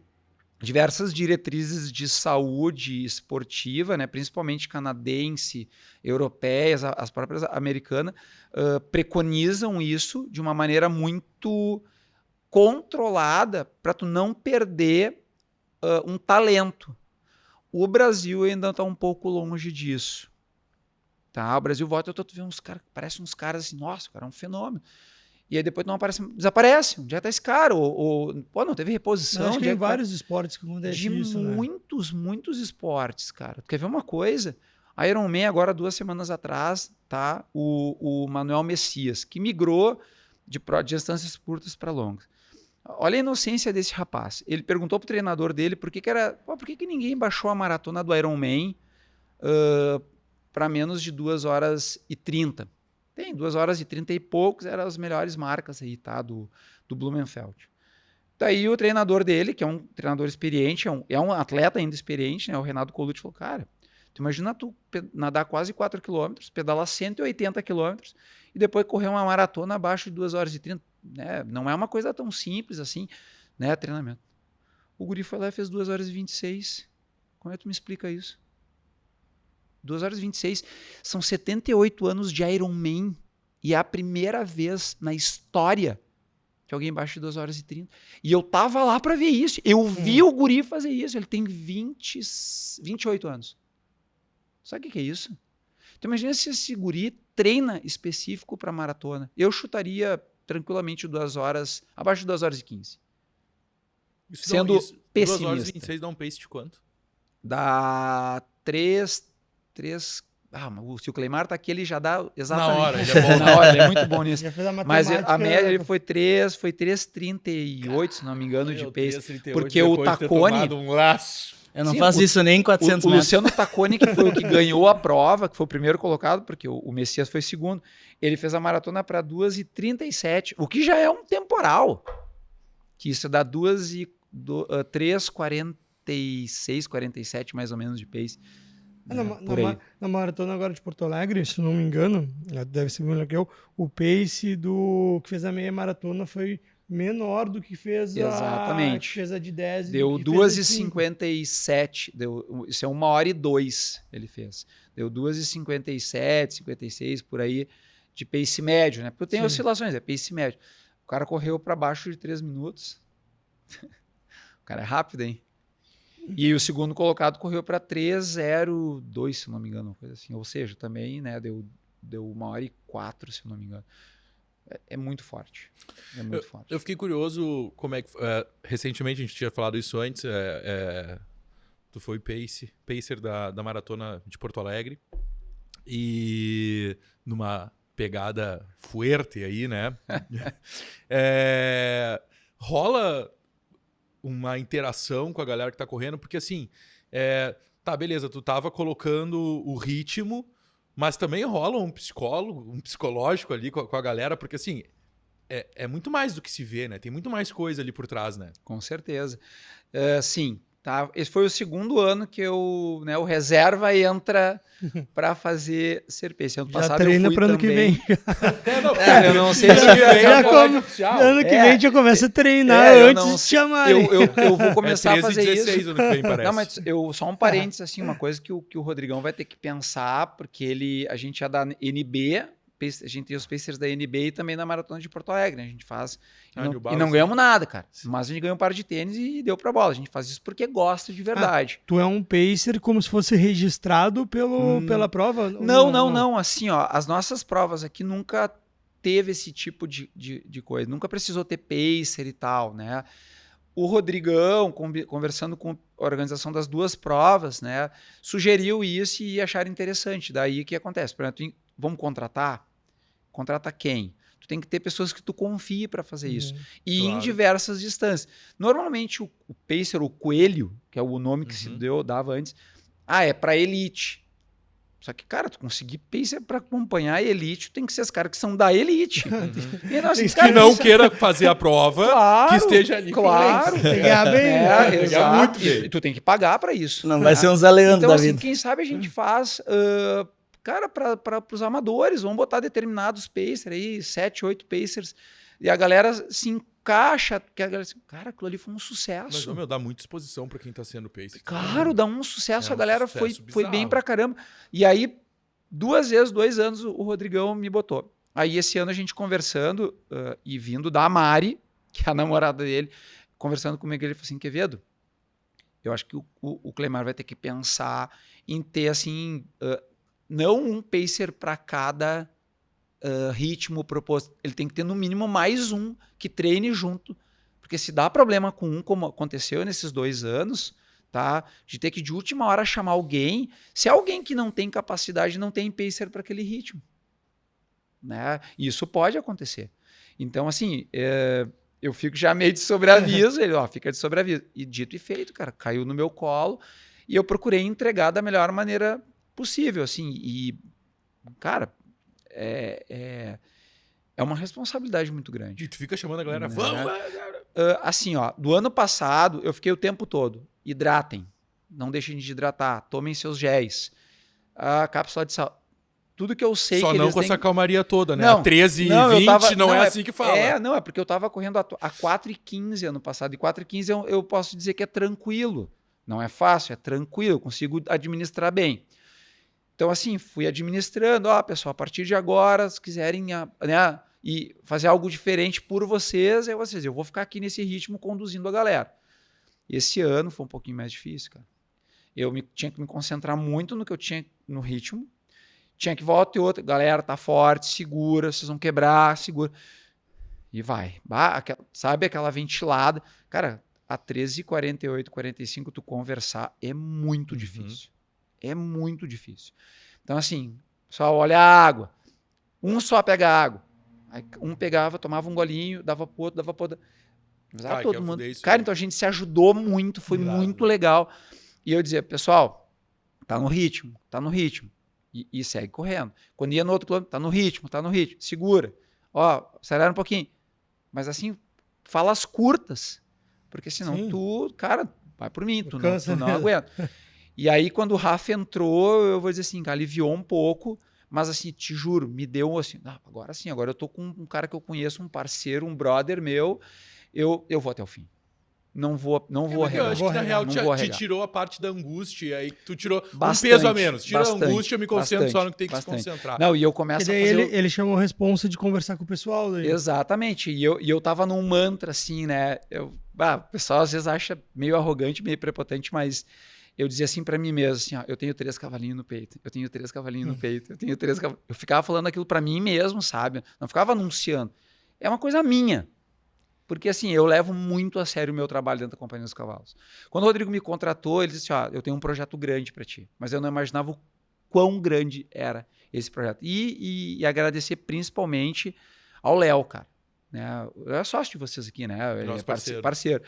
diversas diretrizes de saúde esportiva, né, principalmente canadense, europeias, as próprias americanas, preconizam isso de uma maneira muito controlada para tu não perder um talento. O Brasil ainda está um pouco longe disso. Tá? O Brasil volta, tu vê uns caras, parecem uns caras assim, nossa, o cara é um fenômeno. E aí depois não aparece, desaparece. Onde é que tá esse cara? Pô, não teve reposição. Acho que tem vários esportes que acontecem isso, né? Muitos esportes, cara. Tu quer ver uma coisa? A Ironman agora, 2 semanas atrás, tá? O Manuel Messias, que migrou de distâncias curtas para longas. Olha a inocência desse rapaz. Ele perguntou pro treinador dele por que ninguém baixou a maratona do Ironman para menos de 2 horas e 30. Tem 2 horas e 30 e poucos, eram as melhores marcas aí, tá? Do Blumenfeld. Daí o treinador dele, que é um treinador experiente, é um atleta ainda experiente, né? O Renato Colucci falou, cara, tu imagina tu nadar quase 4 km, pedalar 180 km e depois correr uma maratona abaixo de 2 horas e 30. Né? Não é uma coisa tão simples assim, né? Treinamento. O guri foi lá e fez 2 horas e 26. Como é que tu me explica isso? 2 horas e 26 são 78 anos de Ironman e é a primeira vez na história que alguém baixa de 2 horas e 30. E eu tava lá para ver isso. Eu vi o guri fazer isso. Ele tem 28 anos. Sabe o que é isso? Então imagina se esse guri treina específico para maratona. Eu chutaria tranquilamente 2 horas, abaixo de 2 horas e 15. Sendo pessimista. 2 horas e 26 dá um pace de quanto? Dá 3. Se o Cleimar tá aqui, ele já dá exatamente. Na hora, ele é bom. Na hora, ele é muito bom nisso. Já fez a Mas matemática, a média ele foi 3,38, se não me engano, de pace. 3,38, Porque o depois de ter Tacone. tomado um laço. Eu não faço isso nem em 400 O metros. Luciano Tacone, que foi o que ganhou a prova, que foi o primeiro colocado, porque o Messias foi segundo, ele fez a maratona para 2h37, o que já é um temporal. Que isso dá 3,46, 47 mais ou menos de pace. Na maratona agora de Porto Alegre, se não me engano, deve ser melhor que eu, o pace do que fez a meia maratona foi menor do que fez Exatamente. que fez a de 10. Deu do que fez a de 5. 2h57. Isso é 1h02 ele fez. Deu 2h57, 56 por aí de pace médio, né? Porque tem Sim. oscilações, é pace médio. O cara correu para baixo de 3 minutos. O cara é rápido, hein? E o segundo colocado correu para 3:02, se não me engano, uma coisa assim. Ou seja, também, né, deu 1h04, se não me engano. É muito forte. É muito forte. Eu fiquei curioso como é que... recentemente, a gente tinha falado isso antes, tu foi pacer da Maratona de Porto Alegre. E numa pegada fuerte aí, né? Rola uma interação com a galera que tá correndo, porque assim, tá, beleza, tu tava colocando o ritmo, mas também rola um psicológico ali com a galera, porque assim, é muito mais do que se vê, né? Tem muito mais coisa ali por trás, né? Com certeza. Sim, tá? Esse foi o segundo ano que o reserva entra para fazer ser pacer. Ano Já passado treina eu fui para ano também. que vem. Eu não sei se Ano que vem já começa a treinar eu antes não de sei. chamar. Eu vou começar a fazer 16 isso. ano que vem, parece. Não, mas só um parênteses, assim, uma coisa que o Rodrigão vai ter que pensar, porque a gente é da NB, a gente tem os pacers da NB e também na Maratona de Porto Alegre, né? A gente faz e não ganhamos nada, cara. Mas a gente ganhou um par de tênis e deu pra bola. A gente faz isso porque gosta de verdade. Tu é um pacer como se fosse registrado pela prova? Não. Assim, ó, as nossas provas aqui nunca teve esse tipo de coisa. Nunca precisou ter pacer e tal, né? O Rodrigão, conversando com a organização das duas provas, né, sugeriu isso e acharam interessante. Daí o que acontece? Por exemplo, vamos contratar? Contrata quem? Tu tem que ter pessoas que tu confie para fazer isso. E claro. em diversas distâncias. Normalmente o pacer, o coelho, que é o nome que se dava antes, é para elite. Só que, cara, tu conseguir pacer para acompanhar a elite, tem que ser os caras que são da elite. E nós, que não queira fazer a prova, que esteja ali. Tem que ganhar bem. Exato. muito bem. E tu tem que pagar para isso. Não vai ser um Zé Leandro Então, da assim, vida. quem sabe a gente faz, cara, para os amadores, vamos botar determinados pacers aí, 7, 8 pacers, e a galera se encaixa, que a galera assim, cara, aquilo ali foi um sucesso. Mas, dá muita exposição para quem tá sendo pacer. Claro, dá um sucesso, É a galera um sucesso foi bem bizarro. pra caramba. E aí, 2 anos, o Rodrigão me botou. Aí, esse ano, a gente conversando e vindo da Mari, que é a namorada dele, conversando comigo, ele falou assim, Quevedo, eu acho que o Clemar vai ter que pensar em ter, assim, não um pacer para cada ritmo proposto. Ele tem que ter, no mínimo, mais um que treine junto. Porque se dá problema com um, como aconteceu nesses 2 anos, tá? De ter que, de última hora, chamar alguém. Se é alguém que não tem capacidade, não tem pacer para aquele ritmo. Né? Isso pode acontecer. Então, assim, eu fico já meio de sobreaviso. Ele, fica de sobreaviso. E dito e feito, cara, caiu no meu colo e eu procurei entregar da melhor maneira possível, assim. E, cara, é uma responsabilidade muito grande. E tu fica chamando a galera, Né? vamos! Assim, do ano passado, eu fiquei o tempo todo. Hidratem. Não deixem de hidratar. Tomem seus géis. A cápsula de sal. Tudo que eu sei Só que não eles com têm... essa calmaria toda, né? Não, A 13 e não, eu 20 tava- não não, é é- assim que fala. É porque eu tava correndo a 4h15 ano passado. E 4h15 eu posso dizer que é tranquilo. Não é fácil, é tranquilo. Eu consigo administrar bem. Então, assim, fui administrando. Pessoal, a partir de agora, se quiserem né, e fazer algo diferente por vocês, eu vou ficar aqui nesse ritmo conduzindo a galera. Esse ano foi um pouquinho mais difícil, cara. Eu tinha que me concentrar muito no que eu tinha no ritmo. Tinha que volta e outra. Galera, tá forte, segura, vocês vão quebrar, segura. E vai. Sabe aquela ventilada? Cara, a 13h48, 45 tu conversar é muito difícil. É muito difícil. Então, assim, só olha a água. Um só pega a água. Aí um pegava, tomava um golinho, dava pro outro, dava pro outro. Usava todo mundo. Isso, Cara, né? então a gente se ajudou muito, foi muito legal. E eu dizia, pessoal, tá no ritmo, tá no ritmo. E segue correndo. Quando ia no outro quilômetro, tá no ritmo, segura. Acelera um pouquinho. Mas assim, falas curtas. Porque senão tu, cara, vai por mim, tu não aguenta. E aí, quando o Rafa entrou, eu vou dizer assim, aliviou um pouco, Mas assim, te juro, me deu assim, agora sim, agora eu tô com um cara que eu conheço, um parceiro, um brother meu, eu vou até o fim. Não vou Eu arregar. acho que na real não vou te arregar. tirou a parte da angústia, aí tu tirou Bastante, um peso a menos. Tira a bastante, angústia, eu me concentro só no que tem que bastante. se concentrar. Não, e eu E começo a daí fazer... ele chamou a responsa de conversar com o pessoal. Daí. Exatamente, e eu tava num mantra assim, né? O pessoal às vezes acha meio arrogante, meio prepotente, mas eu dizia assim pra mim mesmo, assim, ó, eu tenho 3 cavalinhos no peito, eu tenho 3 cavalinhos no peito, eu tenho 3 cavalinhos. Eu ficava falando aquilo pra mim mesmo, sabe? Não ficava anunciando. É uma coisa minha. Porque assim, eu levo muito a sério o meu trabalho dentro da Companhia dos Cavalos. Quando o Rodrigo me contratou, ele disse, ó, eu tenho um projeto grande pra ti, mas eu não imaginava o quão grande era esse projeto. E agradecer principalmente ao Léo, cara. Né? É sócio de vocês aqui, né? Ele Nosso é parceiro.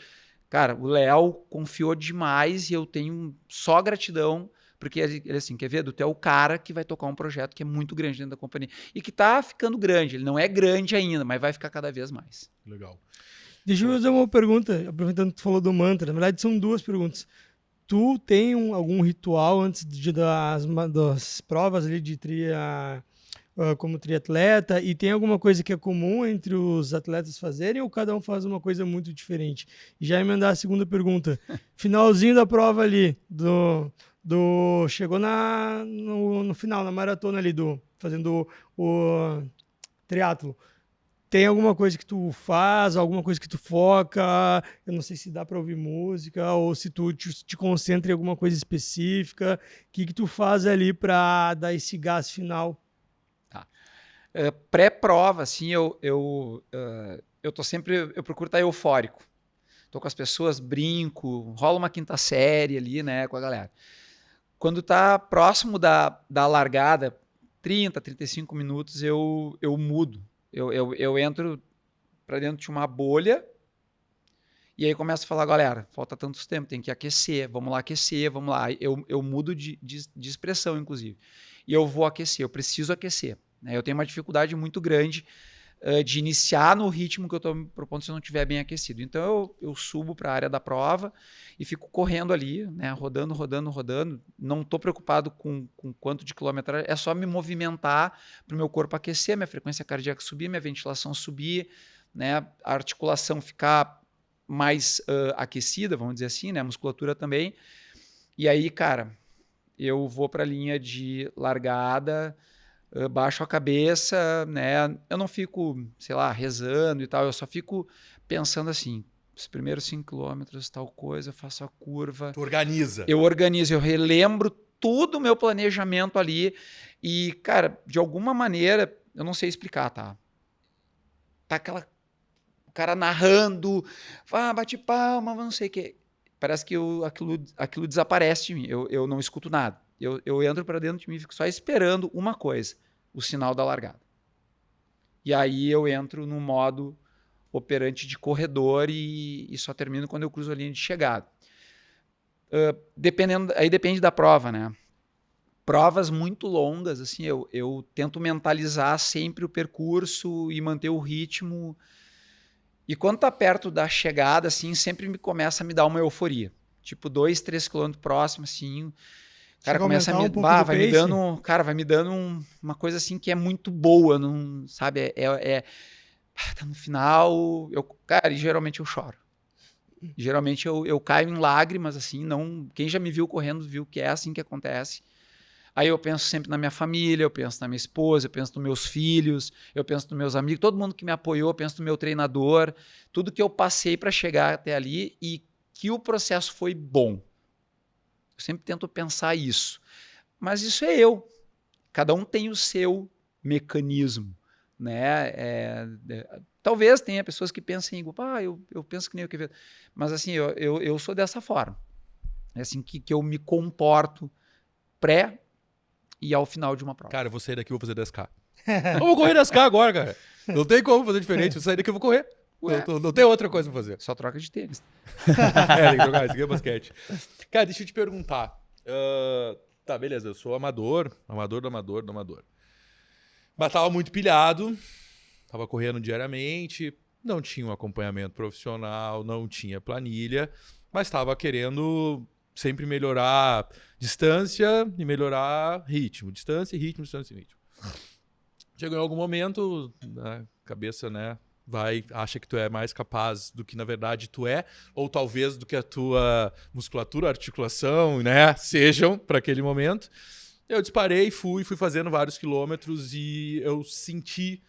Cara, o Léo confiou demais e eu tenho só gratidão, porque ele assim, quer ver? Tu é o cara que vai tocar um projeto que é muito grande dentro da companhia. E que tá ficando grande. Ele não é grande ainda, mas vai ficar cada vez mais. Legal. Deixa eu fazer uma pergunta, aproveitando que tu falou do mantra. Na verdade, são 2 perguntas. Tu tem algum ritual antes das provas ali de como triatleta? E tem alguma coisa que é comum entre os atletas fazerem ou cada um faz uma coisa muito diferente? E já emendar a segunda pergunta. Finalzinho da prova ali, chegou no final, na maratona ali, fazendo o triatlo. Tem alguma coisa que tu faz, alguma coisa que tu foca? Eu não sei se dá para ouvir música ou se tu te concentra em alguma coisa específica. O que tu faz ali para dar esse gás final? Pré-prova, assim, eu tô sempre, eu procuro estar eufórico. Tô com as pessoas, brinco, rola uma quinta série ali, né, com a galera. Quando tá próximo da largada, 30, 35 minutos, eu mudo. Eu entro para dentro de uma bolha e aí começo a falar, galera, falta tantos tempo, tem que aquecer, vamos lá aquecer, vamos lá. Eu mudo de expressão, inclusive. E eu vou aquecer, eu preciso aquecer. Né? Eu tenho uma dificuldade muito grande de iniciar no ritmo que eu estou me propondo se eu não estiver bem aquecido. Então eu subo para a área da prova e fico correndo ali, né? Rodando. Não estou preocupado com quanto de quilometragem, é só me movimentar para o meu corpo aquecer, minha frequência cardíaca subir, minha ventilação subir, né? A articulação ficar mais aquecida, vamos dizer assim, né? A musculatura também. E aí, cara, eu vou para a linha de largada, baixo a cabeça, né? Eu não fico, sei lá, rezando e tal, eu só fico pensando assim, os primeiros 5 quilômetros, tal coisa, eu faço a curva. Tu organiza. Eu organizo, eu relembro todo o meu planejamento ali e, cara, de alguma maneira, eu não sei explicar, tá? Tá o cara narrando, bate palma, não sei o quê. Parece que aquilo desaparece de mim, eu não escuto nada. Eu entro para dentro de mim e fico só esperando uma coisa, o sinal da largada. E aí eu entro no modo operante de corredor e só termino quando eu cruzo a linha de chegada. Aí depende da prova, né? Provas muito longas, assim, eu tento mentalizar sempre o percurso e manter o ritmo. E quando tá perto da chegada, assim, sempre começa a me dar uma euforia. Tipo, 2, 3 quilômetros próximo, assim... Cara, começa a me, vai me dando uma coisa assim que é muito boa, não, sabe? Tá no final, cara, e geralmente eu choro. Geralmente eu caio em lágrimas, assim, não. Quem já me viu correndo viu que é assim que acontece. Aí eu penso sempre na minha família, eu penso na minha esposa, eu penso nos meus filhos, eu penso nos meus amigos, todo mundo que me apoiou, eu penso no meu treinador, tudo que eu passei para chegar até ali e que o processo foi bom. Eu sempre tento pensar isso. Mas isso é eu. Cada um tem o seu mecanismo. Né? Talvez tenha pessoas que pensem igual, eu penso que nem eu que. Mas assim, eu sou dessa forma. É assim que eu me comporto pré e ao final de uma prova. Cara, eu vou sair daqui e vou fazer 10K. Eu vou correr 10K agora, cara. Não tem como fazer diferente. Eu sair daqui e vou correr. Não tem outra coisa pra fazer. Só troca de tênis. Tem que jogar, isso aqui é basquete. Cara, deixa eu te perguntar. Tá, beleza, eu sou amador. Mas tava muito pilhado. Tava correndo diariamente. Não tinha um acompanhamento profissional, não tinha planilha. Mas tava querendo sempre melhorar distância e melhorar ritmo. Distância e ritmo. Chegou em algum momento, a cabeça, né, acha que tu é mais capaz do que na verdade tu é, ou talvez do que a tua musculatura, articulação, né, sejam para aquele momento. Eu disparei, fui fazendo vários quilômetros e eu senti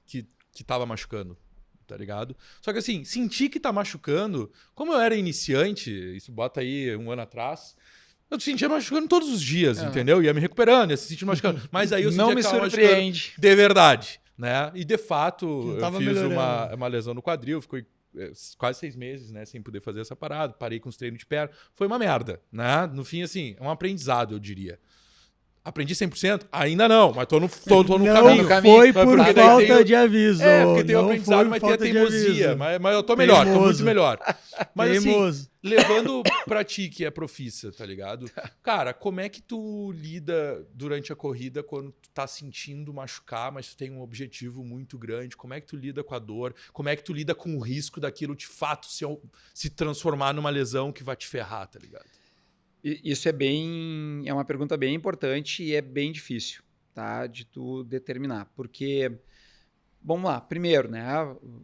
que tava machucando, tá ligado? Só que assim, senti que tá machucando, como eu era iniciante, isso bota aí 1 ano atrás, eu sentia machucando todos os dias, entendeu? Ia me recuperando, ia se sentindo machucando. Mas aí eu sentia Não me que tava surpreende. machucando de verdade, né? E de fato, eu tava fiz melhorando. uma lesão no quadril, ficou quase 6 meses, né, sem poder fazer essa parada, parei com os treinos de perna, foi uma merda, né? No fim, assim, é um aprendizado, eu diria. Aprendi 100%? Ainda não, mas tô no Não caminho. foi por Porque daí falta tem o- de aviso. É, porque tem o Não aprendizado, foi mas por tem a falta de teimosia. aviso. Mas eu tô melhor, tô muito Teimoso. melhor. Mas Teimoso. assim, levando pra ti, que é profissa, tá ligado? Cara, como é que tu lida durante a corrida quando tu tá sentindo machucar, mas tu tem um objetivo muito grande? Como é que tu lida com a dor? Como é que tu lida com o risco daquilo de fato se transformar numa lesão que vai te ferrar, tá ligado? Isso é uma pergunta bem importante e é bem difícil, tá, de tu determinar, porque, vamos lá, primeiro, né,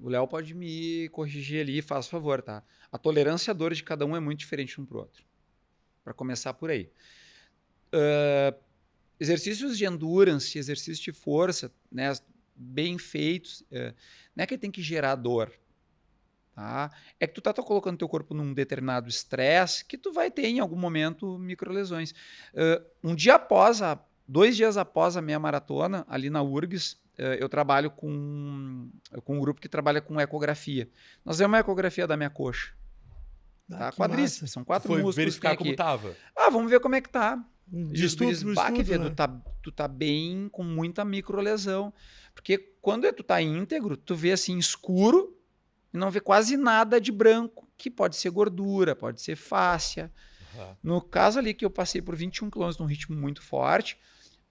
o Léo pode me corrigir ali, faz favor, tá? A tolerância à dor de cada um é muito diferente um pro outro, para começar por aí. Exercícios de endurance, exercícios de força, né, bem feitos, não é que tem que gerar dor, tá? É que tu tá colocando teu corpo num determinado estresse que tu vai ter em algum momento microlesões. 2 dias após a minha maratona, ali na URGS, eu trabalho com um grupo que trabalha com ecografia. Nós fizemos uma ecografia da minha coxa. Tá? Que Quadríceps, massa. são 4 Foi músculos. verificar tem como aqui. tava. Vamos ver como é que tá. De estudo, Quevedo, né? tu tá bem com muita microlesão. Porque quando tu tá íntegro, tu vê assim escuro e não vê quase nada de branco, que pode ser gordura, pode ser fáscia. Uhum. No caso ali que eu passei por 21 km num ritmo muito forte,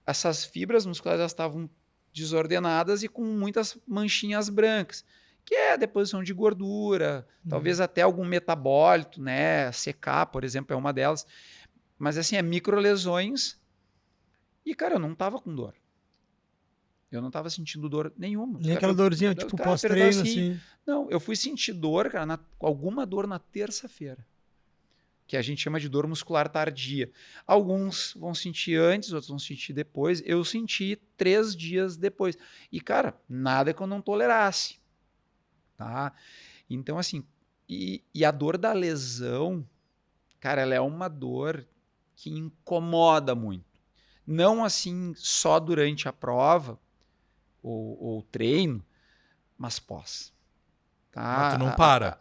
essas fibras musculares elas estavam desordenadas e com muitas manchinhas brancas, que é deposição de gordura, talvez até algum metabólito, né? CK, por exemplo, é uma delas. Mas assim, é microlesões. E, cara, eu não tava com dor. Eu não tava sentindo dor nenhuma. Nem aquela dorzinha, tipo, pós-treino, assim. Não, eu fui sentir dor, cara, alguma dor na terça-feira. Que a gente chama de dor muscular tardia. Alguns vão sentir antes, outros vão sentir depois. Eu senti 3 dias depois. E, cara, nada que eu não tolerasse. Tá? Então, assim, e a dor da lesão, cara, ela é uma dor que incomoda muito. Não, assim, só durante a prova ou treino, mas pós. Tá? Mas tu não para.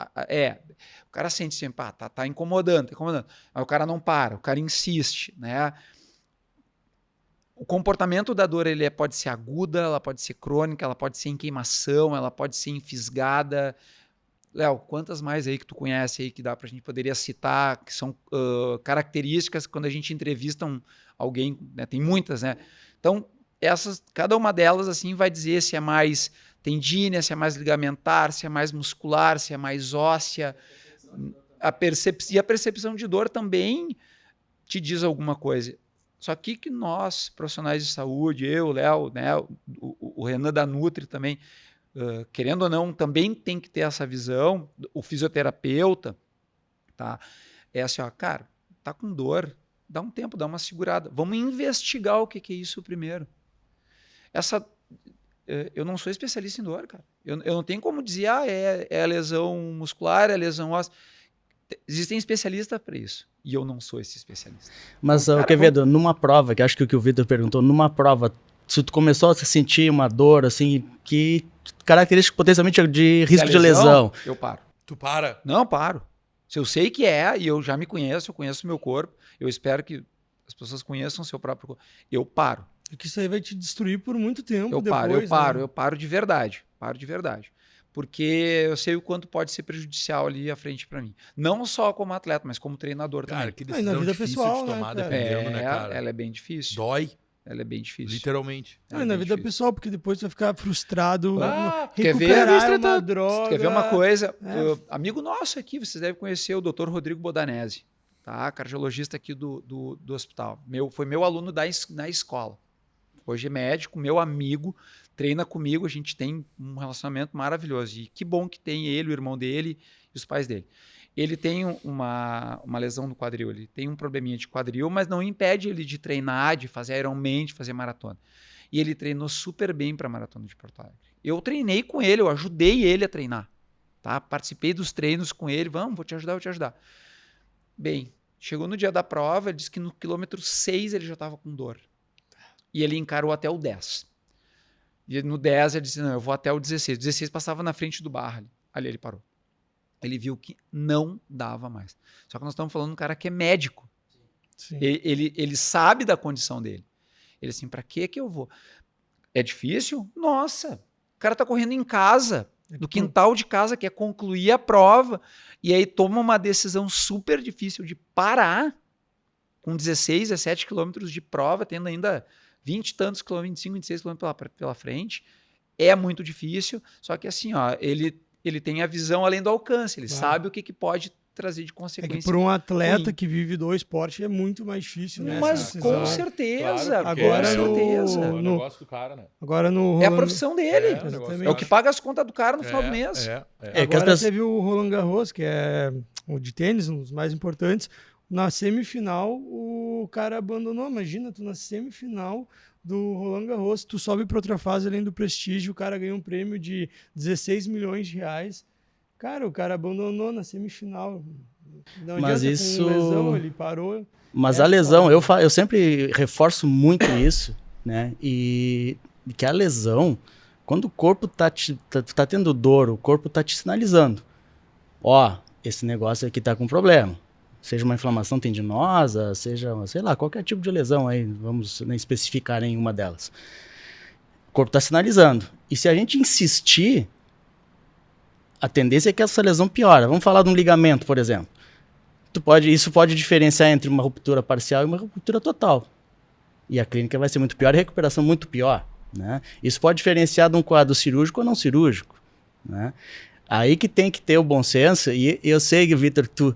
O cara sente sempre, tá incomodando, Mas o cara não para, o cara insiste, né? O comportamento da dor ele pode ser aguda, ela pode ser crônica, ela pode ser em queimação, ela pode ser em fisgada. Léo, quantas mais aí que tu conhece aí que dá pra gente poderia citar, que são características quando a gente entrevista alguém, né? Tem muitas, né? Então, cada uma delas assim vai dizer se é mais tendínea, se é mais ligamentar, se é mais muscular, se é mais óssea. E a percepção de dor também te diz alguma coisa. Só que nós, profissionais de saúde, eu, Léo, né, o Renan da Nutri também, querendo ou não, também tem que ter essa visão, o fisioterapeuta, tá? É assim, ó, cara, tá com dor, dá um tempo, dá uma segurada. Vamos investigar o que é isso primeiro. Eu não sou especialista em dor, cara. Eu não tenho como dizer, é a lesão muscular, é a lesão óssea. Existem especialistas para isso. E eu não sou esse especialista. Mas, então, Quevedo, numa prova, que acho que o Vitor perguntou, numa prova, se tu começou a sentir uma dor, assim, que característica potencialmente de risco de lesão? Eu paro. Tu para? Não, eu paro. Se eu sei que e eu já me conheço, eu conheço o meu corpo, eu espero que as pessoas conheçam o seu próprio corpo. Eu paro. É que isso aí vai te destruir por muito tempo Eu paro de verdade. Paro de verdade. Porque eu sei o quanto pode ser prejudicial ali à frente para mim. Não só como atleta, mas como treinador também. Cara, que decisão na vida difícil pessoal, de tomar, né, cara? dependendo, né, cara? Ela é bem difícil. Dói, Ela é bem difícil. literalmente. Ela é na bem vida difícil. pessoal, porque depois tu vai ficar frustrado. quer ver? Recuperar uma droga. Quer ver uma coisa? Amigo nosso aqui, vocês devem conhecer o Dr. Rodrigo Bodanese, tá? Cardiologista aqui do hospital. Foi meu aluno na escola. Hoje é médico, meu amigo, treina comigo, a gente tem um relacionamento maravilhoso. E que bom que tem ele, o irmão dele e os pais dele. Ele tem uma lesão no quadril, ele tem um probleminha de quadril, mas não impede ele de treinar, de fazer Ironman, de fazer maratona. E ele treinou super bem para a maratona de Porto Alegre. Eu treinei com ele, eu ajudei ele a treinar. Tá? Participei dos treinos com ele, vou te ajudar. Bem, chegou no dia da prova, ele disse que no quilômetro 6 ele já estava com dor. E ele encarou até o 10. E no 10 ele disse, não, eu vou até o 16. O 16 passava na frente do bar ali ele parou. Ele viu que não dava mais. Só que nós estamos falando de um cara que é médico. Sim. Ele sabe da condição dele. Ele assim, pra que eu vou? É difícil? Nossa, o cara tá correndo em casa, no quintal de casa, quer concluir a prova, e aí toma uma decisão super difícil de parar com 16, 17 quilômetros de prova, tendo ainda 20 e tantos quilômetros, 25, 26 quilômetros pela frente. É muito difícil, só que assim, ó, ele tem a visão além do alcance, ele sabe o que pode trazer de consequência. É que para um atleta que vive do esporte é muito mais difícil, né? Mas com certeza. Claro, agora com certeza. no- É o negócio do cara, né? Agora no É a Roland- profissão dele. É, o negócio É o que paga as contas do cara no final do mês. É que as Agora pessoas- teve o Roland Garros, que é o de tênis, um dos mais importantes. Na semifinal, o cara abandonou. Imagina, tu na semifinal do Roland Garros, tu sobe para outra fase além do prestígio, o cara ganha um prêmio de 16 milhões de reais. Cara, o cara abandonou na semifinal. Não Mas adianta, isso- com lesão, ele parou. Mas É a lesão, foda. eu sempre reforço muito isso, né? E que a lesão, quando o corpo tá tendo dor, o corpo tá te sinalizando. Ó, esse negócio aqui tá com problema. Seja uma inflamação tendinosa, seja, sei lá, qualquer tipo de lesão aí, vamos nem especificar nenhuma delas. O corpo tá sinalizando. E se a gente insistir, a tendência é que essa lesão piora. Vamos falar de um ligamento, por exemplo. Isso pode diferenciar entre uma ruptura parcial e uma ruptura total. E a clínica vai ser muito pior e a recuperação muito pior, né? Isso pode diferenciar de um quadro cirúrgico ou não cirúrgico, né? Aí que tem que ter o bom senso, e eu sei que, Vitor, tu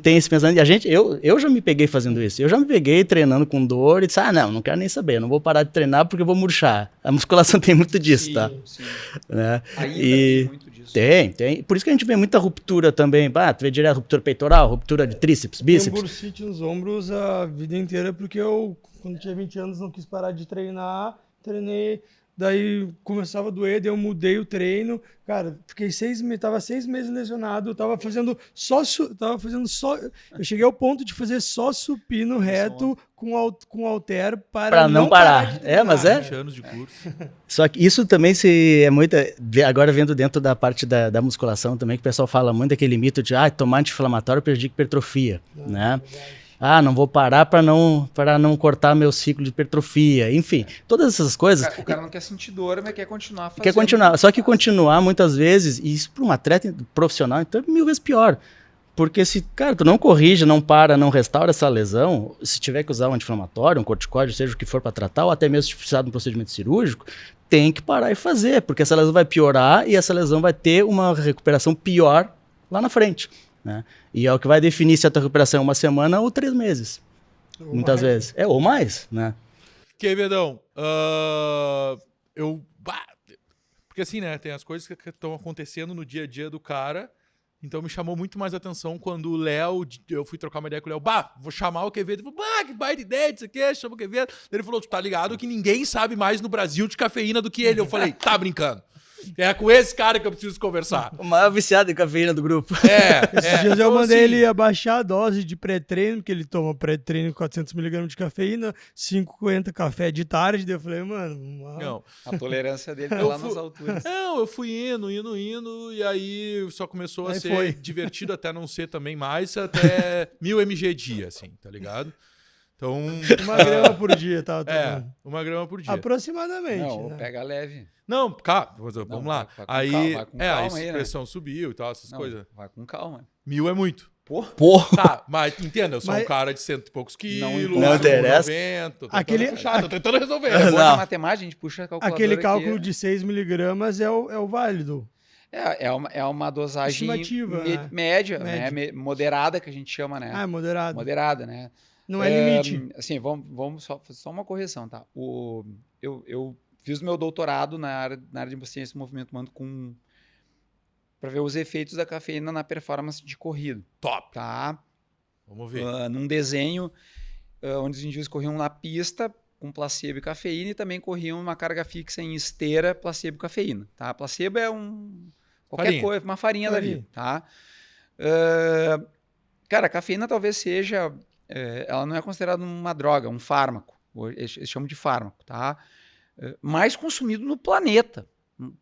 tem esse pensamento, e eu já me peguei fazendo isso, eu já me peguei treinando com dor e disse, não quero nem saber, eu não vou parar de treinar porque eu vou murchar. A musculação tem muito disso, tá? Sim. Né? Ainda E tem muito disso. tem. Por isso que a gente vê muita ruptura também. Tu vê direto ruptura peitoral, ruptura de tríceps, Tenho bíceps. bursite nos ombros a vida inteira, porque eu, quando tinha 20 anos, não quis parar de treinar, treinei, daí começava a doer, daí eu mudei o treino, cara, tava 6 meses lesionado, tava fazendo só, eu cheguei ao ponto de fazer só supino reto com halter Pra não parar. de treinar. Mas é. 20 anos de curso. Só que isso também é muito. Agora vendo dentro da parte da musculação também, que o pessoal fala muito daquele mito de tomar anti-inflamatório prejudica hipertrofia, né? Não vou parar para não cortar meu ciclo de hipertrofia. Enfim, todas essas coisas. O cara não quer sentir dor, mas quer continuar fazendo. Quer continuar. Só que continuar, muitas vezes, e isso para um atleta profissional, então é 1000 vezes pior. Porque se, cara, tu não corrige, não para, não restaura essa lesão, se tiver que usar um anti-inflamatório, um corticóide, seja o que for para tratar, ou até mesmo se precisar de um procedimento cirúrgico, tem que parar e fazer, porque essa lesão vai piorar e essa lesão vai ter uma recuperação pior lá na frente, né? E é o que vai definir se a tua recuperação é 1 semana ou 3 meses. Muitas vezes. Ou mais, né? Quevedão, porque assim, né, tem as coisas que estão acontecendo no dia a dia do cara, então me chamou muito mais atenção quando o Léo, eu fui trocar uma ideia com o Léo, vou chamar o Quevedo, ele falou, que baita ideia, isso aqui, chama o Quevedo. Ele falou, tu tá ligado que ninguém sabe mais no Brasil de cafeína do que ele. Eu falei, tá brincando. É com esse cara que eu preciso conversar. O maior viciado em cafeína do grupo. Esses dias eu então, mandei assim, ele abaixar a dose de pré-treino, porque ele toma pré-treino 400mg de cafeína, 50 café de tarde, daí eu falei, mano... Não, A tolerância dele tá lá nas alturas. Não, eu fui indo, e aí só começou a Aí ser foi. divertido até não ser também mais, até 1000 mg dia, assim, tá ligado? Então... 1 grama por dia, tá? 1 grama por dia. Aproximadamente. Não, né? pega leve. Não, vamos lá. vai com Aí, calma, vai com a calma aí, né? expressão subiu e tal, essas Não, coisas. vai com calma. 1000 é muito. Porra. Tá, mas entenda, eu sou um cara de 100 e poucos quilos, Não interessa. 90, tô Aquele- tentando puxar, tô tentando resolver. É bom Não. de matemática, a gente puxa a calculadora Aquele aqui. cálculo de 6mg é o válido. É uma dosagem Estimativa, né? média, Média. né? Moderada, que a gente chama, né? Moderado. Moderada, né? Não é limite. Assim, vamos só uma correção, tá? Eu fiz o meu doutorado na área de ciência do movimento humano para ver os efeitos da cafeína na performance de corrida. Top! Tá? Vamos ver. Num desenho onde os indivíduos corriam na pista com placebo e cafeína e também corriam uma carga fixa em esteira, placebo e cafeína. Tá? Placebo é qualquer Farinha. coisa, uma farinha da vida. Tá? Cara, a cafeína talvez seja... ela não é considerada uma droga, um fármaco. Eles chamam de fármaco. Tá? Mais consumido no planeta.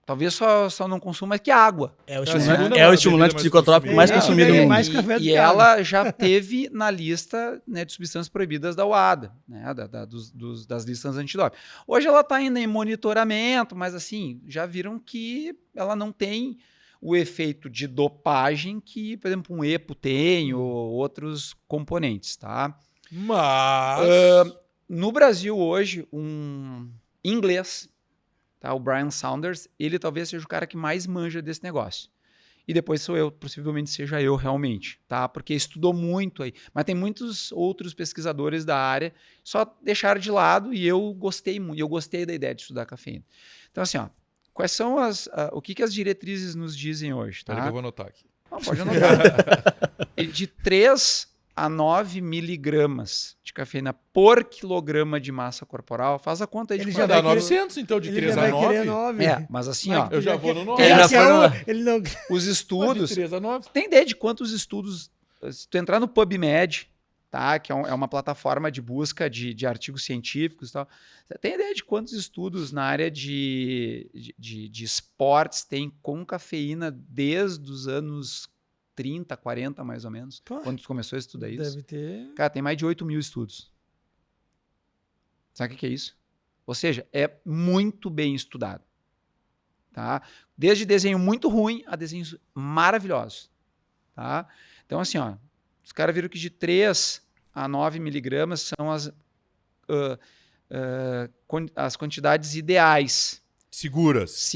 Talvez só não consuma mais que água. É o segunda estimulante mais psicotrópico mais consumida. consumido no mundo. Mais café do E que ela já teve na lista, né, de substâncias proibidas da UADA, né, das listas antidoping. Hoje ela está ainda em monitoramento, mas assim, já viram que ela não tem o efeito de dopagem que, por exemplo, um EPO tem ou outros componentes, tá? Mas... No Brasil hoje, um inglês, tá, o Brian Saunders, ele talvez seja o cara que mais manja desse negócio. E depois sou eu, possivelmente seja eu realmente, tá? Porque estudou muito aí. Mas tem muitos outros pesquisadores da área, só deixaram de lado e eu gostei muito. Eu gostei da ideia de estudar cafeína. Então, assim, ó, quais são o que as diretrizes nos dizem hoje, tá? Peraí que eu vou anotar aqui. Não, pode anotar. De 3 a 9 miligramas de cafeína por quilograma de massa corporal. Faz a conta aí de Ele quanto já Vai vai dar querer- 900, então, de Ele 3 já a vai 9. querer 9. mas assim, ó, Eu já vou no 9. Ele já foi no- Ele não... os De estudos... 3 a 9. Tem ideia de quantos estudos... Se tu entrar no PubMed, tá? Que é uma plataforma de busca de artigos científicos e tal. Você tem ideia de quantos estudos na área de esportes tem com cafeína desde os anos 30, 40, mais ou menos? Pô, Quando tu começou a estudar isso? Deve ter... Cara, tem mais de 8 mil estudos. Sabe o que é isso? Ou seja, é muito bem estudado. Tá? Desde desenho muito ruim a desenhos maravilhosos. Tá? Então, assim, ó, os caras viram que de 3 a 9 miligramas são as quantidades ideais, seguras.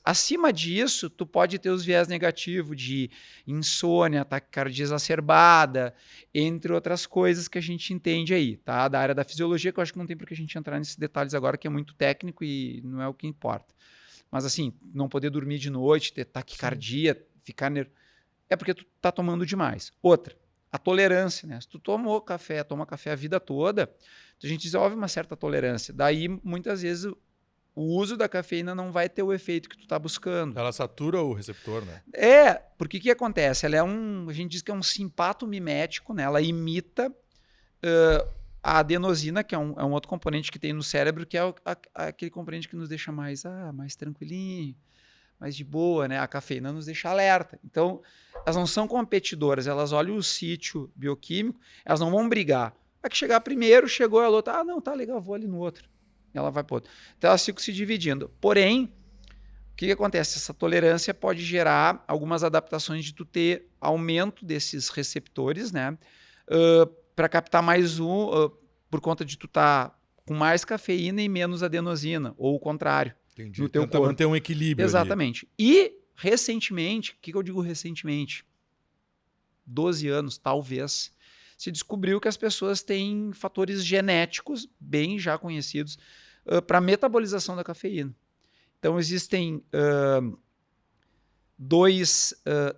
Acima disso, tu pode ter os viés negativos de insônia, taquicardia exacerbada, entre outras coisas que a gente entende aí, tá? Da área da fisiologia, que eu acho que não tem por que a gente entrar nesses detalhes agora, que é muito técnico e não é o que importa. Mas assim, não poder dormir de noite, ter taquicardia, ficar nervoso, é porque tu tá tomando demais. Outra, a tolerância, né? Se tu toma café a vida toda, a gente desenvolve uma certa tolerância. Daí, muitas vezes, o uso da cafeína não vai ter o efeito que tu tá buscando. Ela satura o receptor, né? Porque o que acontece? Ela a gente diz que é um simpato mimético, né? Ela imita a adenosina, que é um outro componente que tem no cérebro, que é aquele componente que nos deixa mais tranquilinho, mais de boa, né? A cafeína nos deixa alerta. Então, elas não são competidoras, elas olham o sítio bioquímico, elas não vão brigar. Vai que chegar primeiro, chegou a outra, não, tá legal, vou ali no outro. Ela vai para outro. Então, elas ficam se dividindo. Porém, o que acontece? Essa tolerância pode gerar algumas adaptações de tu ter aumento desses receptores, né? Para captar mais por conta de tu estar com mais cafeína e menos adenosina, ou o contrário. Entendi. No teu Tenta corpo. manter um equilíbrio ali. Exatamente. E, recentemente, o que eu digo recentemente? 12 anos, talvez, se descobriu que as pessoas têm fatores genéticos, bem já conhecidos, para metabolização da cafeína. Então, existem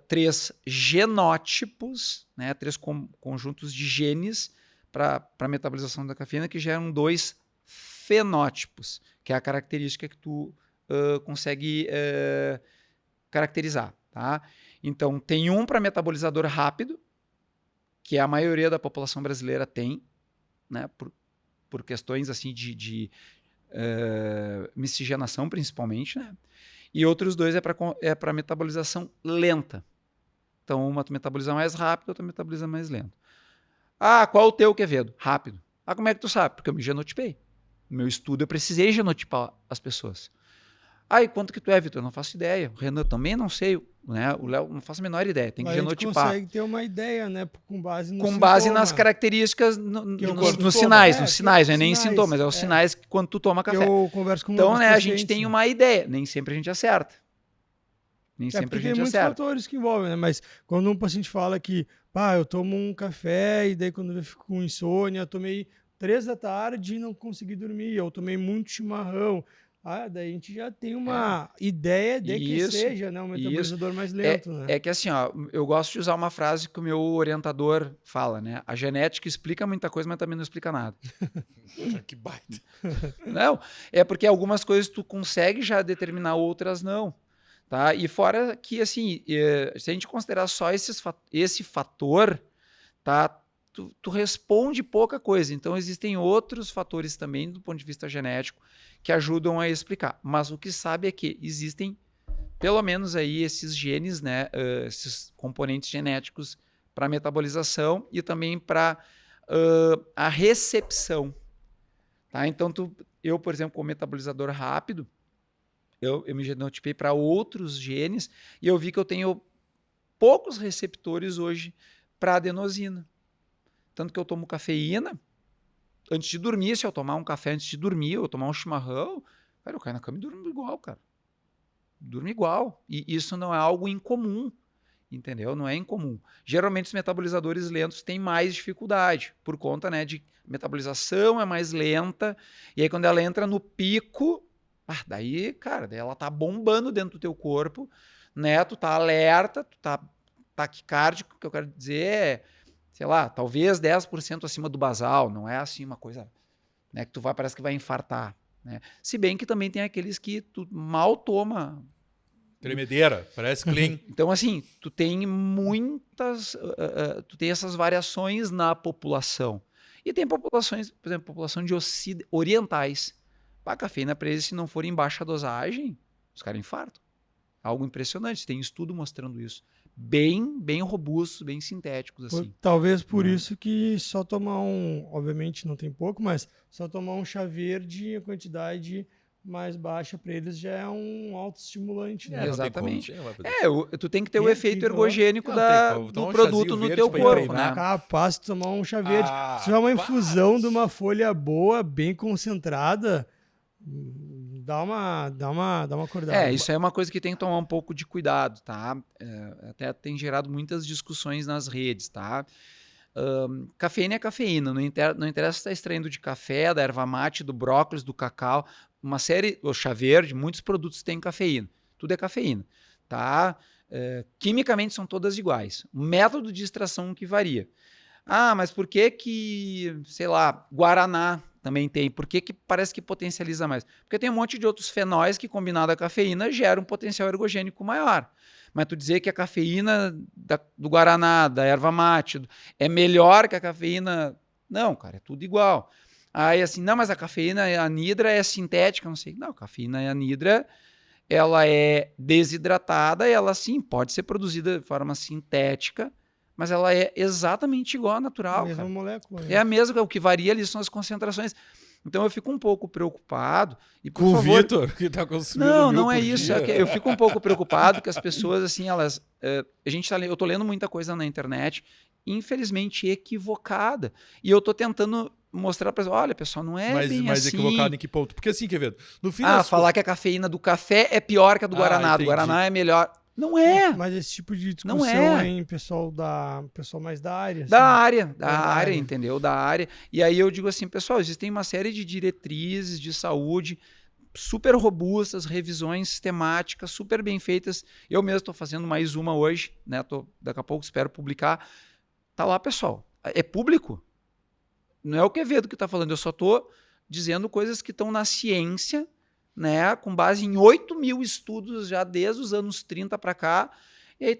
3 genótipos, né, 3 conjuntos de genes para metabolização da cafeína que geram 2 fenótipos, que é a característica que tu consegue caracterizar. Tá? Então, tem um para metabolizador rápido, que a maioria da população brasileira tem, né, por questões assim de miscigenação, principalmente, né? E outros 2 é para metabolização lenta. Então, uma tu metaboliza mais rápido, outra metaboliza mais lento. Qual o teu, Quevedo? Rápido. Como é que tu sabe? Porque eu me genotipei. No meu estudo, eu precisei genotipar as pessoas. E quanto que tu é, Vitor? Eu não faço ideia. O Renan também não sei. Né? O Léo não faço a menor ideia. Tem que genotipar. A gente consegue ter uma ideia, né? Com base nas características, nos sinais. Nos sinais, não é nem sintomas, é os sinais que quando tu toma café. Eu converso com então, né, a gente tem uma ideia. Nem sempre a gente acerta. Nem sempre a porque gente tem muitos acerta. fatores que envolvem, né? Mas quando um paciente fala que, pá, eu tomo um café e daí quando eu fico com insônia, eu tomei 3 da tarde e não consegui dormir, eu tomei muito chimarrão. Daí a gente já tem uma ideia de que Isso, seja, né, um metabolizador mais lento, né? É que assim, ó, eu gosto de usar uma frase que o meu orientador fala, né? A genética explica muita coisa, mas também não explica nada. Que baita. Não, é porque algumas coisas tu consegue já determinar, outras não. Tá? E fora que, assim, se a gente considerar só esse fator, tá? Tu responde pouca coisa. Então, existem outros fatores também, do ponto de vista genético, que ajudam a explicar. Mas o que sabe é que existem, pelo menos aí, esses genes, né? Esses componentes genéticos para metabolização e também para a recepção. Tá? Então, eu, por exemplo, como metabolizador rápido, eu me genotipei para outros genes e eu vi que eu tenho poucos receptores hoje para adenosina. Tanto que eu tomo cafeína antes de dormir. Se eu tomar um café antes de dormir, ou tomar um chimarrão, cara, eu caio na cama e durmo igual, cara. Durmo igual. E isso não é algo incomum, entendeu? Não é incomum. Geralmente os metabolizadores lentos têm mais dificuldade, por conta, né, de metabolização é mais lenta, e aí quando ela entra no pico, daí, cara, daí ela tá bombando dentro do teu corpo, né? Tu tá alerta, tu tá taquicárdico, o que eu quero dizer é, sei lá, talvez 10% acima do basal, não é assim uma coisa, né, que parece que vai infartar, né? Se bem que também tem aqueles que tu mal toma. Tremedeira, parece clean. Então, assim, tu tem tu tem essas variações na população. E tem populações, por exemplo, população de orientais. A cafeína para eles, se não for em baixa dosagem, os caras infartam. Algo impressionante, tem estudo mostrando isso. Bem robustos, bem sintéticos, assim. Talvez por isso que só tomar obviamente não tem pouco, mas só tomar um chá verde, a quantidade mais baixa para eles já é um autoestimulante, né? Exatamente. Não tem Tu tem que ter o efeito ergogênico do um produto chazinho no verde teu pra corpo, treinar. né? Capaz de tomar um chá verde. Se tiver uma infusão de uma folha boa, bem concentrada, dá uma acordada. Isso é uma coisa que tem que tomar um pouco de cuidado, tá? Até tem gerado muitas discussões nas redes, tá? Cafeína é cafeína, não interessa se está extraindo de café, da erva mate, do brócolis, do cacau, uma série, o chá verde, muitos produtos têm cafeína, tudo é cafeína, tá? Quimicamente são todas iguais, o método de extração que varia. Mas por que, sei lá, guaraná também tem? Por que parece que potencializa mais? Porque tem um monte de outros fenóis que, combinado à cafeína, geram um potencial ergogênico maior. Mas tu dizer que a cafeína do guaraná, da erva mate, é melhor que a cafeína... Não, cara, é tudo igual. Aí assim, não, mas a cafeína anidra é sintética, não sei. Não, a cafeína anidra, ela é desidratada, ela sim pode ser produzida de forma sintética, mas ela é exatamente igual à natural. A mesma cara. molécula. É a mesma, o que varia ali são as concentrações. Então eu fico um pouco preocupado. E por Com favor, o Vitor, que tá consumindo não é isso. Eu fico um pouco preocupado que as pessoas, assim, elas... eu tô lendo muita coisa na internet, infelizmente equivocada. E eu tô tentando mostrar para olha, pessoal, não é bem mas assim. equivocado em que ponto? Porque assim, Quevedo, no fim falar que a cafeína do café é pior que a do Guaraná. Do Guaraná é melhor. Não é. Mas esse tipo de discussão Não é em pessoal mais da área. Da área, entendeu? Da área. E aí eu digo assim, pessoal, existem uma série de diretrizes de saúde super robustas, revisões sistemáticas, super bem feitas. Eu mesmo estou fazendo mais uma hoje, né? Daqui a pouco espero publicar. Tá lá, pessoal. É público. Não é o Quevedo que está falando, eu só estou dizendo coisas que estão na ciência, né, com base em 8.000 estudos já desde os anos 30 para cá. E aí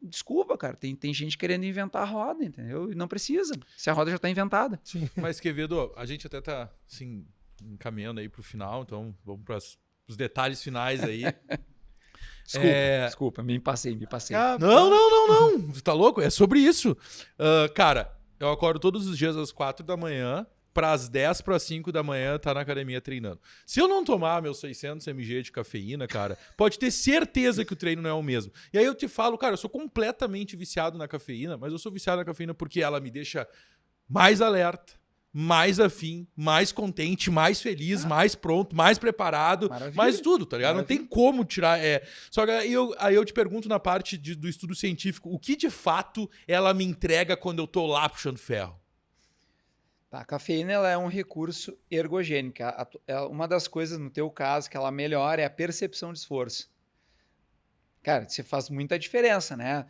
desculpa, cara, tem gente querendo inventar a roda, entendeu? E não precisa, se a roda já está inventada. Sim. Mas, Quevedo, a gente até tá, assim, encaminhando aí pro final, então vamos para os detalhes finais aí. Desculpa, me passei. Não. Você tá louco? É sobre isso. Cara, eu acordo todos os dias às 4 da manhã, para as 10 para as 5 da manhã tá na academia treinando. Se eu não tomar meus 600 mg de cafeína, cara, pode ter certeza que o treino não é o mesmo. E aí eu te falo, cara, eu sou completamente viciado na cafeína, mas eu sou viciado na cafeína porque ela me deixa mais alerta, mais afim, mais contente, mais feliz, mais pronto, mais preparado, Maravilha. mais tudo, tá ligado? Não Maravilha. tem como tirar. Só que aí eu te pergunto na parte do estudo científico, o que de fato ela me entrega quando eu tô lá puxando ferro? Tá, a cafeína ela é um recurso ergogênico. Uma das coisas, no teu caso, que ela melhora é a percepção de esforço. Cara, isso faz muita diferença, né?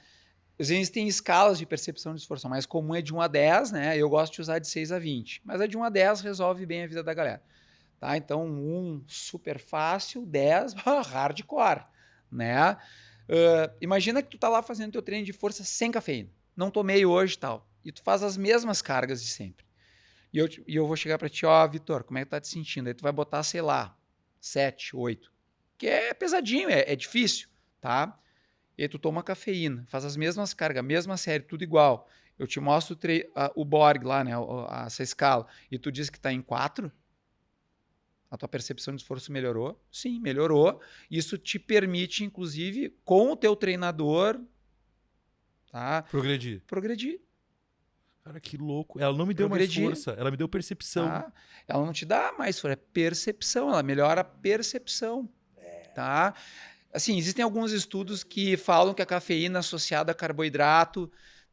Existem escalas de percepção de esforço. A mais comum é de 1 a 10, né? Eu gosto de usar de 6 a 20. Mas a de 1 a 10 resolve bem a vida da galera. Tá? Então, 1, super fácil, 10, hardcore, né? Imagina que tu tá lá fazendo teu treino de força sem cafeína. Não tomei hoje e tal. E tu faz as mesmas cargas de sempre. E eu vou chegar para ti, Vitor, como é que tá te sentindo? Aí tu vai botar, sei lá, 7, 8. Que é pesadinho, é difícil, tá? E aí tu toma cafeína, faz as mesmas cargas, a mesma série, tudo igual. Eu te mostro o Borg lá, né, essa escala, e tu diz que está em 4, a tua percepção de esforço melhorou? Sim, melhorou. Isso te permite, inclusive, com o teu treinador, tá? Progredir. Cara, que louco. Ela não me deu mais força, ela me deu percepção. Tá? Ela não te dá mais força, é percepção, ela melhora a percepção, tá? Assim, existem alguns estudos que falam que a cafeína associada a carboidrato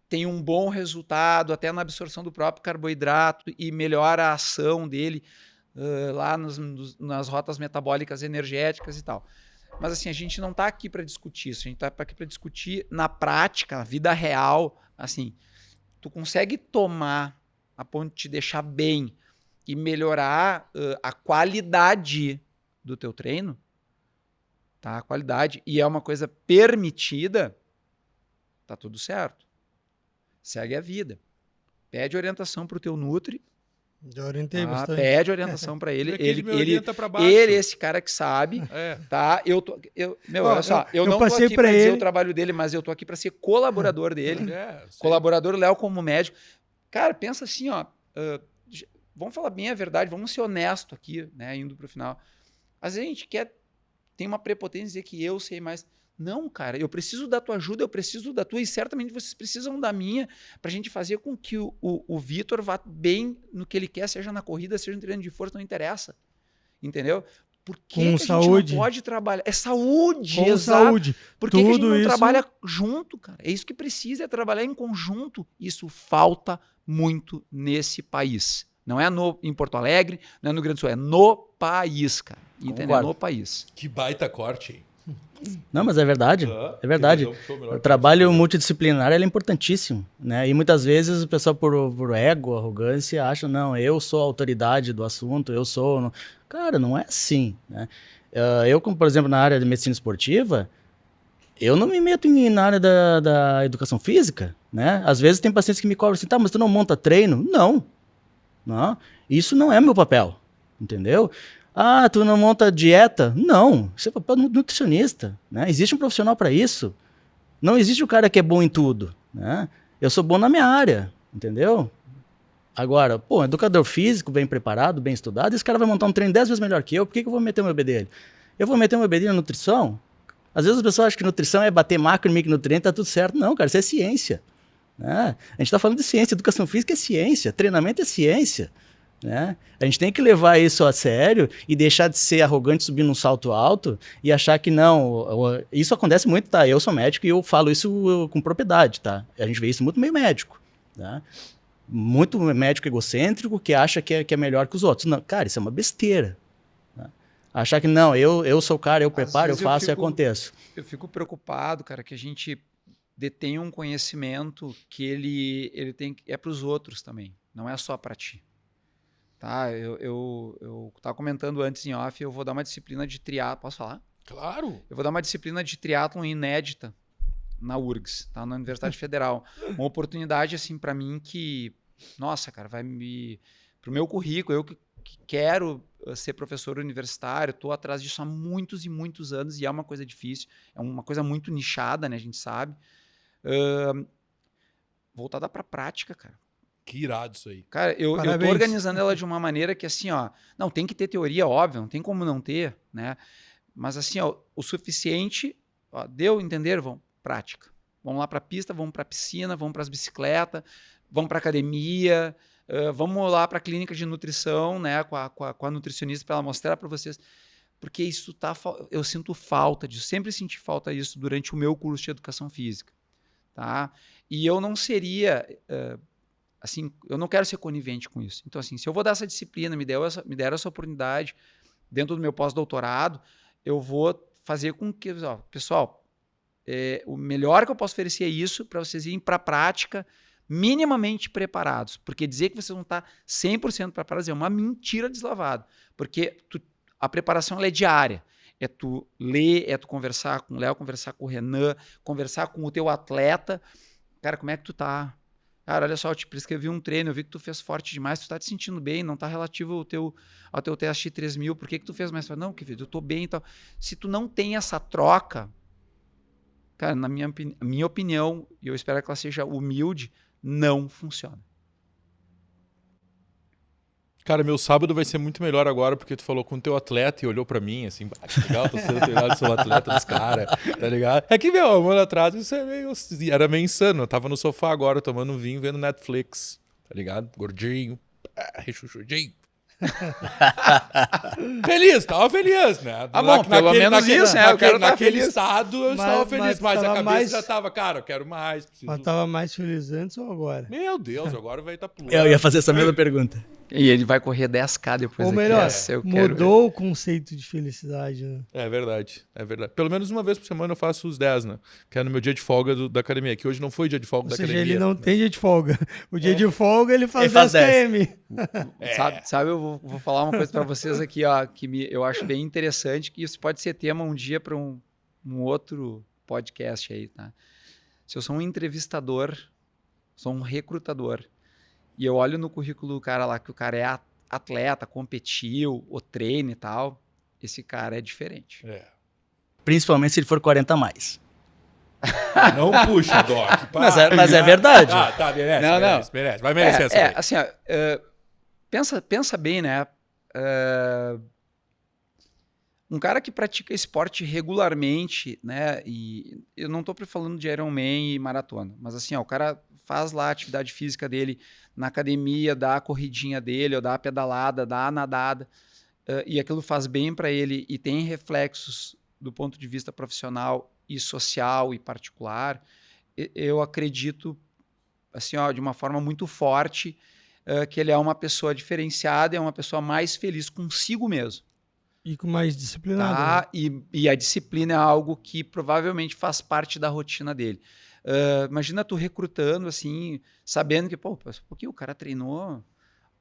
tem um bom resultado até na absorção do próprio carboidrato e melhora a ação dele lá nas rotas metabólicas energéticas e tal. Mas assim, a gente não está aqui para discutir isso, a gente está aqui para discutir na prática, na vida real, assim, tu consegue tomar a ponto de te deixar bem e melhorar a qualidade do teu treino, tá? A qualidade, e é uma coisa permitida, tá tudo certo. Segue a vida. Pede orientação pro teu Nutri. Já orientei bastante. Pede orientação para ele. Ele pra baixo. Ele é esse cara que sabe, tá? Olha só, eu não tô aqui para dizer o trabalho dele, mas eu tô aqui para ser colaborador dele. Colaborador Léo como médico. Cara, pensa assim, ó, vamos falar bem a verdade, vamos ser honesto aqui, né, indo pro final. Às vezes a gente tem uma prepotência de dizer que eu sei mais. Não, cara, eu preciso da tua ajuda, eu preciso da tua, e certamente vocês precisam da minha, pra gente fazer com que o Vitor vá bem no que ele quer, seja na corrida, seja no treino de força, não interessa. Entendeu? Por que a gente não pode trabalhar? É saúde, com saúde. Por que a gente não trabalha junto, cara? É isso que precisa, é trabalhar em conjunto. Isso falta muito nesse país. Não é em Porto Alegre, não é no Rio Grande do Sul, é no país, cara. Entendeu? No país. Que baita corte, hein? Não, mas é verdade. É verdade. O trabalho multidisciplinar ele é importantíssimo, né? E muitas vezes o pessoal por ego, arrogância, acha, não, eu sou a autoridade do assunto, eu sou... Cara, não é assim, né? Eu, como, por exemplo, na área de medicina esportiva, eu não me meto na área da educação física, né? Às vezes tem pacientes que me cobram assim, tá, mas tu não monta treino? Não. Isso não é meu papel, entendeu? Ah, tu não monta dieta? Não, isso é papel do nutricionista, né? Existe um profissional para isso. Não existe o cara que é bom em tudo, né? Eu sou bom na minha área, entendeu? Agora, educador físico, bem preparado, bem estudado, esse cara vai montar um treino 10 vezes melhor que eu, por que eu vou meter o meu bedelho? Eu vou meter o meu bedelho na nutrição? Às vezes as pessoas acham que nutrição é bater macro e micronutriente, tá tudo certo. Não, cara, isso é ciência. Né? A gente está falando de ciência, educação física é ciência, treinamento é ciência. Né? A gente tem que levar isso a sério e deixar de ser arrogante, subir num salto alto e achar que não. Isso acontece muito, tá? Eu sou médico e eu falo isso com propriedade, tá? A gente vê isso muito no meio médico, tá? Muito médico egocêntrico que acha que é melhor que os outros. Não, cara, isso é uma besteira. Tá? Achar que não, eu sou o cara, eu preparo, eu faço e aconteço. Eu fico preocupado, cara, que a gente detém um conhecimento que ele tem é para os outros também, não é só para ti. Tá, eu tava comentando antes em off, eu vou dar uma disciplina de triatlon, posso falar? Claro! Eu vou dar uma disciplina de triatlon inédita na URGS, tá? Na Universidade Federal. Uma oportunidade, assim, para mim que, nossa, cara, pro meu currículo, eu que quero ser professor universitário, tô atrás disso há muitos e muitos anos e é uma coisa difícil, é uma coisa muito nichada, né, a gente sabe. Voltada pra prática, cara. Que irado isso aí. Cara, eu tô organizando ela de uma maneira que assim, ó, não, tem que ter teoria, óbvio, não tem como não ter, né? Mas assim, ó, o suficiente, ó, deu, entenderam? Vamos, prática. Vamos lá pra pista, vamos pra piscina, vamos pras bicicletas, vamos pra academia, Vamos lá para a clínica de nutrição, né, com a nutricionista para ela mostrar para vocês. Porque isso eu sinto falta disso, sempre senti falta disso durante o meu curso de educação física. Tá? E eu não seria, assim, eu não quero ser conivente com isso. Então, assim, se eu vou dar essa disciplina, me deram essa oportunidade dentro do meu pós-doutorado, eu vou fazer com que, pessoal, o melhor que eu posso oferecer é isso para vocês irem para a prática minimamente preparados. Porque dizer que vocês vão estar 100% preparados é uma mentira deslavada. Porque a preparação ela é diária. É tu ler, é tu conversar com o Léo, conversar com o Renan, conversar com o teu atleta. Cara, como é que tu tá? Cara, olha só, eu te prescrevi um treino, eu vi que tu fez forte demais, tu tá te sentindo bem, não tá relativo ao teu teste 3000, por que tu fez mais? Não, querido, eu tô bem e tal. Se tu não tem essa troca, cara, na minha opinião, e eu espero que ela seja humilde, não funciona. Cara, meu sábado vai ser muito melhor agora, porque tu falou com o teu atleta e olhou pra mim, assim, que legal, tô sendo treinado, sou atleta dos caras, tá ligado? É que, meu, um ano atrás isso era meio insano. Eu tava no sofá agora, tomando um vinho, vendo Netflix, tá ligado? Gordinho, rechuchudinho. Feliz, tava feliz, né? Bom, pelo menos isso, né? Naquele estado eu estava feliz, mas a cabeça já tava, cara, eu quero mais. Mas tava mais feliz antes ou agora? Meu Deus, agora vai estar pulando. Eu ia fazer essa mesma pergunta. E ele vai correr 10K depois. Ou melhor, mudou o conceito de felicidade, né? É verdade, é verdade. Pelo menos uma vez por semana eu faço os 10, né? Que é no meu dia de folga da academia, que hoje não foi dia de folga da academia. Ou seja, ele não tem dia de folga. O dia de folga ele faz 10 km. Sabe, eu vou falar uma coisa para vocês aqui, ó, eu acho bem interessante, que isso pode ser tema um dia para um outro podcast aí, tá? Se eu sou um entrevistador, sou um recrutador, e eu olho no currículo do cara lá, que o cara é atleta, competiu, ou treina e tal, esse cara é diferente. É. Principalmente se ele for 40 a mais. Não puxa, Doc. Mas é verdade. Ah, tá, merece. Vai merecer essa aí. Assim, pensa bem, né? Um cara que pratica esporte regularmente, né? E eu não tô falando de Ironman e maratona, mas assim, o cara faz lá a atividade física dele na academia, dá a corridinha dele, ou dá a pedalada, dá a nadada, e aquilo faz bem para ele e tem reflexos do ponto de vista profissional e social e particular. Eu acredito, assim, de uma forma muito forte, que ele é uma pessoa diferenciada, é uma pessoa mais feliz consigo mesmo. E com mais disciplinado. Tá? Né? E a disciplina é algo que provavelmente faz parte da rotina dele. Imagina tu recrutando, assim, sabendo que, porque o cara treinou.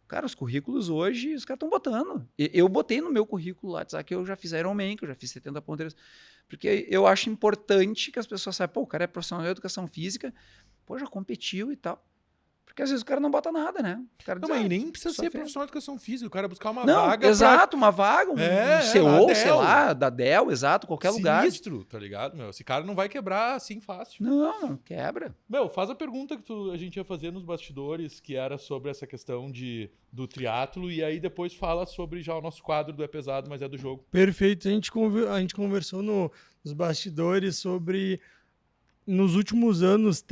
Cara, os currículos hoje, os caras estão botando. Eu botei no meu currículo lá, que eu já fiz Ironman, que eu já fiz 70 pontos. Porque eu acho importante que as pessoas saibam, o cara é profissional de educação física, já competiu e tal. Porque às vezes o cara não bota nada, né? O cara diz, mas nem precisa ser profissional de educação física, o cara buscar uma não, vaga. Exato, uma vaga, um CEO, sei lá, da Dell, exato, qualquer lugar. Sinistro, tá ligado, meu? Esse cara não vai quebrar assim fácil. Não quebra. Meu, faz a pergunta que a gente ia fazer nos bastidores, que era sobre essa questão do triatlo, e aí depois fala sobre já o nosso quadro do É Pesado, mas é do jogo. Perfeito. A gente conversou nos bastidores sobre, nos últimos anos,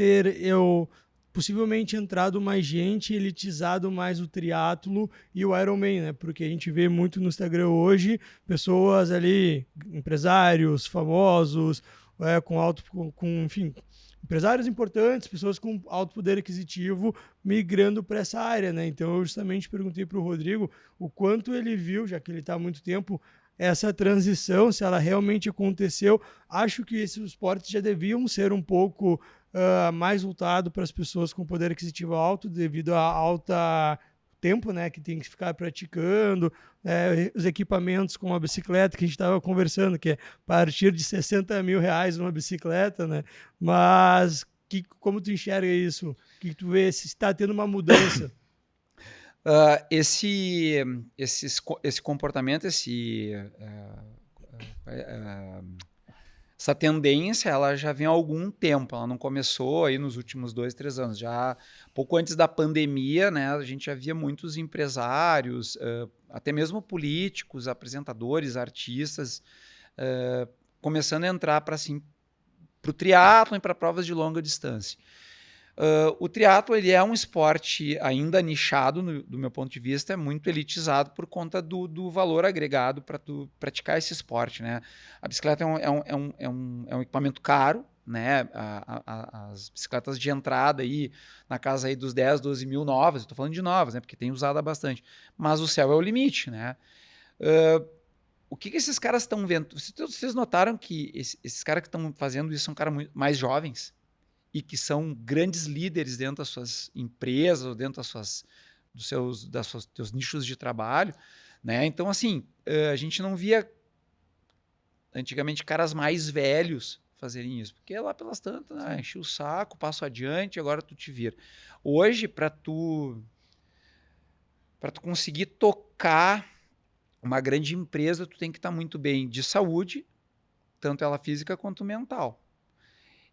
possivelmente entrado mais gente, elitizado mais o triatlo e o Ironman, né? Porque a gente vê muito no Instagram hoje pessoas ali, empresários famosos, enfim, empresários importantes, pessoas com alto poder aquisitivo migrando para essa área, né? Então eu justamente perguntei para o Rodrigo o quanto ele viu, já que ele está há muito tempo, essa transição, se ela realmente aconteceu. Acho que esses esportes já deviam ser um pouco mais voltado para as pessoas com poder aquisitivo alto, devido a alta tempo, né, que tem que ficar praticando, os equipamentos com a bicicleta que a gente estava conversando, que é a partir de R$60 mil uma bicicleta, né? Mas como tu enxerga isso? O que tu vê se está tendo uma mudança? Esse comportamento, essa tendência, ela já vem há algum tempo, ela não começou aí nos últimos 2, 3 anos, já pouco antes da pandemia, né, a gente já via muitos empresários, até mesmo políticos, apresentadores, artistas, começando a entrar para o triatlon e para provas de longa distância. O triatlo ele é um esporte ainda nichado, do meu ponto de vista, é muito elitizado por conta do valor agregado para tu praticar esse esporte, né? A bicicleta é um equipamento caro, né? As bicicletas de entrada aí, na casa aí dos 10, 12 mil novas, eu tô falando de novas, né? Porque tem usado bastante. Mas o céu é o limite, né? O que esses caras estão vendo? Vocês notaram que esses caras que estão fazendo isso são caras mais jovens? E que são grandes líderes dentro das suas empresas, ou dentro dos seus nichos de trabalho, né? Então, assim, a gente não via antigamente caras mais velhos fazerem isso, porque lá pelas tantas, enchi o saco, passo adiante, agora tu te vira. Hoje, para tu conseguir tocar uma grande empresa, tu tem que estar muito bem de saúde, tanto ela física quanto mental.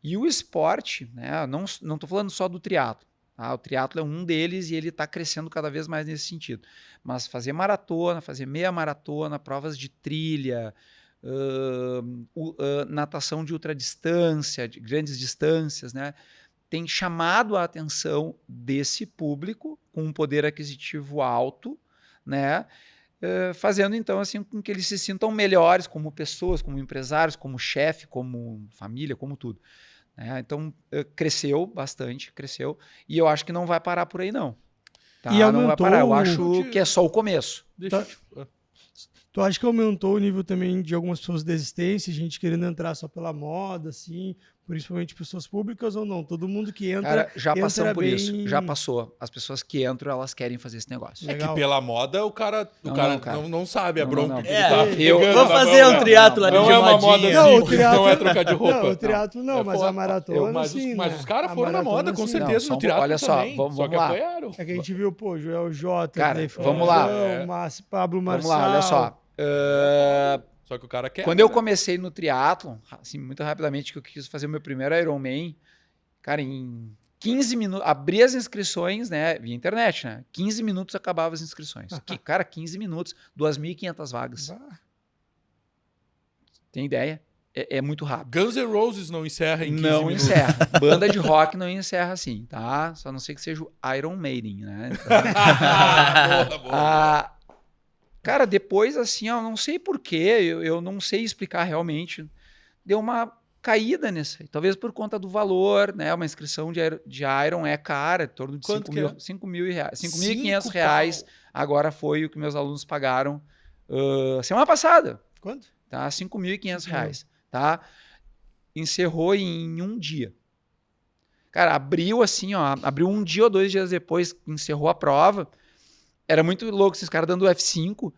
E o esporte, né, não estou falando só do triatlo, tá? O triatlo é um deles e ele está crescendo cada vez mais nesse sentido. Mas fazer maratona, fazer meia maratona, provas de trilha, natação de ultradistância, de grandes distâncias, né, tem chamado a atenção desse público com um poder aquisitivo alto, né, fazendo então assim com que eles se sintam melhores como pessoas, como empresários, como chefe, como família, como tudo. Então, cresceu bastante, e eu acho que não vai parar por aí, não. Tá? E aumentou, não vai parar, eu acho que é só o começo. Tu acha que aumentou o nível também de algumas pessoas de desistência, gente querendo entrar só pela moda, assim, principalmente pessoas públicas ou não? Todo mundo que entra. Cara, já passamos por bem... isso, já passou. As pessoas que entram, elas querem fazer esse negócio. É que pela moda o cara não sabe a bronca que ele tá pegando. Vou fazer um triatlo ali de Não é uma moda modinha. simples, não é trocar de roupa. Não, o triatlo não, mas a maratona sim, mas né? os caras foram na moda, com certeza, no triatlo olha só, também. vamos Só que lá. apoiaram. É que a gente viu, pô, Joel J, Cara, daí vamos lá. Pablo Marçal. Vamos lá, olha só. Só que o cara quer. Quando eu comecei no triatlon, assim, muito rapidamente, que eu quis fazer o meu primeiro Ironman, cara, em 15 minutos, abri as inscrições, né, via internet, né, 15 minutos acabava as inscrições. Cara, 15 minutos, 2.500 vagas. Tem ideia? É muito rápido. Guns N' Roses não encerra em 15 não minutos. Encerra. Banda de rock não encerra assim, tá? Só não sei que seja o Iron Maiden, né? Então, boa. Cara, depois, assim, eu não sei porquê, eu não sei explicar realmente, deu uma caída nessa aí. Talvez por conta do valor, né? Uma inscrição de Iron é cara, em torno de R$5.500 reais. Agora foi o que meus alunos pagaram semana passada. Quanto? Tá? R$5.500 reais, tá? Encerrou em um dia. Cara, abriu assim, ó, abriu um dia ou 2 dias depois, encerrou a prova. Era muito louco esses caras dando F5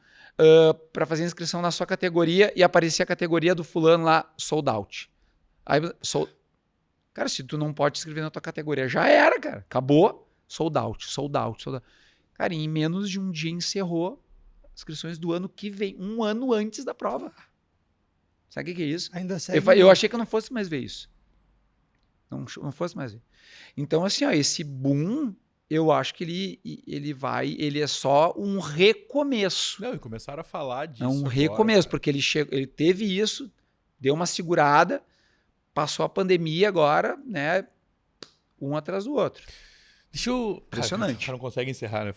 para fazer inscrição na sua categoria e aparecia a categoria do fulano lá, sold out. Aí, cara, se tu não pode escrever na tua categoria, já era, cara. Acabou. Sold out. Cara, em menos de um dia encerrou inscrições do ano que vem, um ano antes da prova. Sabe o que é isso? Ainda segue. Eu achei que eu não fosse mais ver isso. Não fosse mais ver. Então, assim, ó, esse boom, eu acho que ele é só um recomeço. Não, e começaram a falar disso. É um agora, recomeço, cara. porque ele teve isso, deu uma segurada, passou a pandemia agora, né? Um atrás do outro. Deixa eu... Impressionante. O cara não consegue encerrar, né?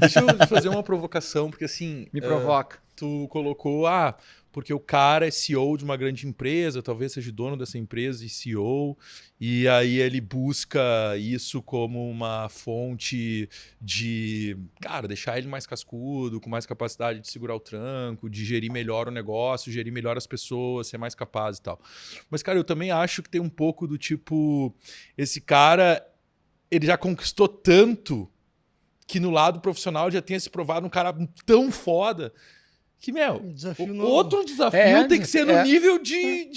Deixa eu fazer uma provocação, porque assim... Me provoca. Tu colocou, porque o cara é CEO de uma grande empresa, talvez seja dono dessa empresa e CEO, e aí ele busca isso como uma fonte de, cara, deixar ele mais cascudo, com mais capacidade de segurar o tranco, de gerir melhor o negócio, gerir melhor as pessoas, ser mais capaz e tal. Mas, cara, eu também acho que tem um pouco do tipo, esse cara, ele já conquistou tanto que no lado profissional já tenha se provado um cara tão foda que, outro desafio tem que ser no nível de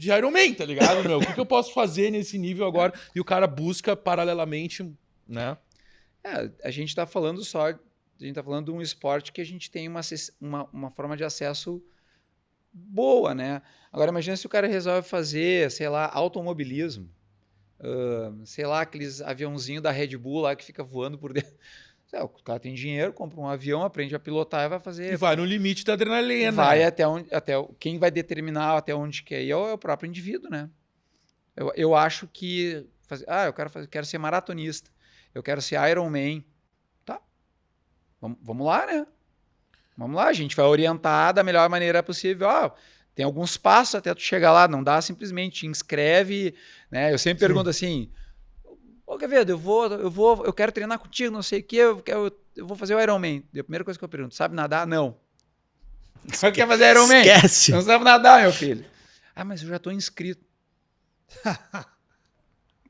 Iron Man, tá ligado, meu? O que eu posso fazer nesse nível agora? E o cara busca paralelamente, né? A gente tá falando de um esporte que a gente tem uma forma de acesso boa, né? Agora, imagina se o cara resolve fazer, sei lá, automobilismo, sei lá, aqueles aviãozinhos da Red Bull lá que fica voando por dentro. O cara tem dinheiro, compra um avião, aprende a pilotar e vai fazer... E vai no limite da adrenalina. Vai quem vai determinar até onde quer ir é o próprio indivíduo, né? Eu acho que fazer? Quero ser maratonista. Eu quero ser Ironman. Tá. Vamos lá, né? Vamos lá, a gente vai orientar da melhor maneira possível. Tem alguns passos até tu chegar lá, não dá simplesmente, te inscreve, né? Eu sempre pergunto assim, ô Quevedo, eu quero treinar contigo, não sei o quê, eu vou fazer o Ironman. A primeira coisa que eu pergunto, sabe nadar? Não. Só quer fazer Ironman? Esquece. Não sabe nadar, meu filho. Mas eu já tô inscrito.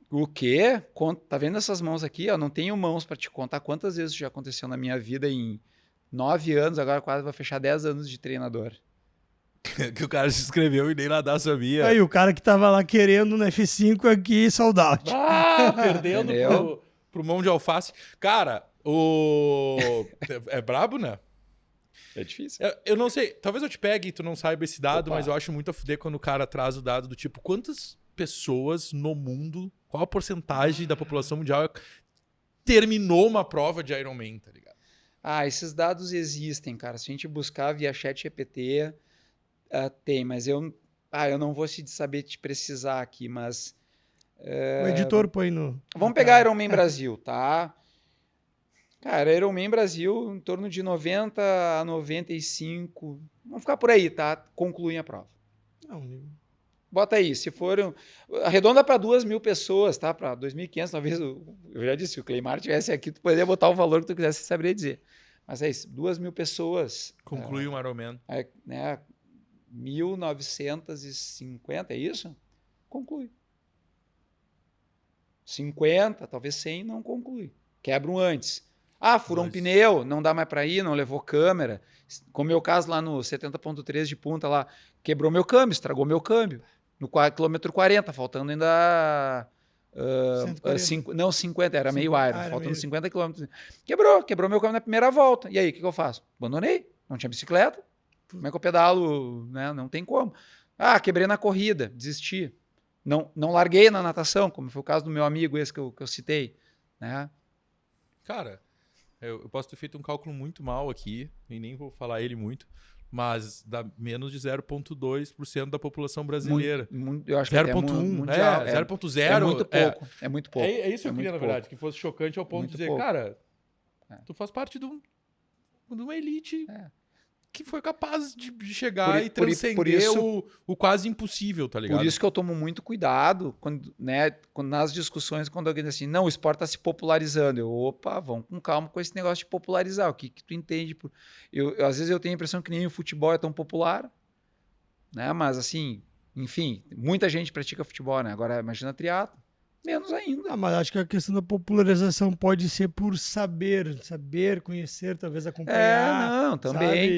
O quê? Tá vendo essas mãos aqui? Não tenho mãos para te contar quantas vezes já aconteceu na minha vida em 9 anos, agora quase vai fechar 10 anos de treinador. Que o cara se inscreveu e nem nadar sabia. Aí o cara que tava lá querendo no F5 aqui, sold out. Perdendo pro mão de alface. Cara, é brabo, né? É difícil. Eu não sei, talvez eu te pegue e tu não saiba esse dado, mas eu acho muito a fuder quando o cara traz o dado do tipo, quantas pessoas no mundo, qual a porcentagem da população mundial terminou uma prova de Ironman, tá ligado? Esses dados existem, cara. Se a gente buscar via ChatGPT, tem, mas eu não vou saber te precisar aqui, mas... O editor põe no... Vamos pegar Ironman Brasil, tá? Cara, Ironman Brasil, em torno de 90 a 95, vamos ficar por aí, tá? Concluem a prova. Bota aí, se for... Arredonda para 2.000 pessoas, tá? Para 2.500, talvez, eu já disse, se o Cleimar estivesse aqui, tu poderia botar o valor que tu quisesse, saberia dizer. Mas é isso, 2.000 pessoas... Conclui um Ironman. 1950, é isso? Conclui. 50, talvez 100, não conclui. Quebram antes. Furou um pneu, não dá mais para ir, não levou câmera. Como meu caso lá no 70.3 de punta, lá, quebrou meu câmbio, estragou meu câmbio. No quilômetro 40, faltando ainda... 50, era meio Iron, faltando meio. 50 quilômetros. Quebrou meu câmbio na primeira volta. E aí, o que eu faço? Abandonei, não tinha bicicleta. Como é que eu pedalo? Né? Não tem como. Quebrei na corrida, desisti. Não larguei na natação, como foi o caso do meu amigo esse que eu citei. Né? Cara, eu posso ter feito um cálculo muito mal aqui, e nem vou falar ele muito, mas dá menos de 0,2% da população brasileira. Eu acho que 0,1, mundial. 0,0. É muito pouco. É muito pouco. É isso que eu queria, na verdade, que fosse chocante ao ponto de dizer, cara, tu faz parte de uma elite que foi capaz de chegar e transcender o quase impossível, tá ligado? Por isso que eu tomo muito cuidado quando nas discussões, quando alguém diz assim, não, o esporte está se popularizando. Vamos com calma com esse negócio de popularizar. O que tu entende? Às vezes eu tenho a impressão que nem o futebol é tão popular, né? Mas assim, enfim, muita gente pratica futebol, né? Agora imagina triatlo. Menos ainda. Mas acho que a questão da popularização pode ser por saber, conhecer, talvez acompanhar. Também.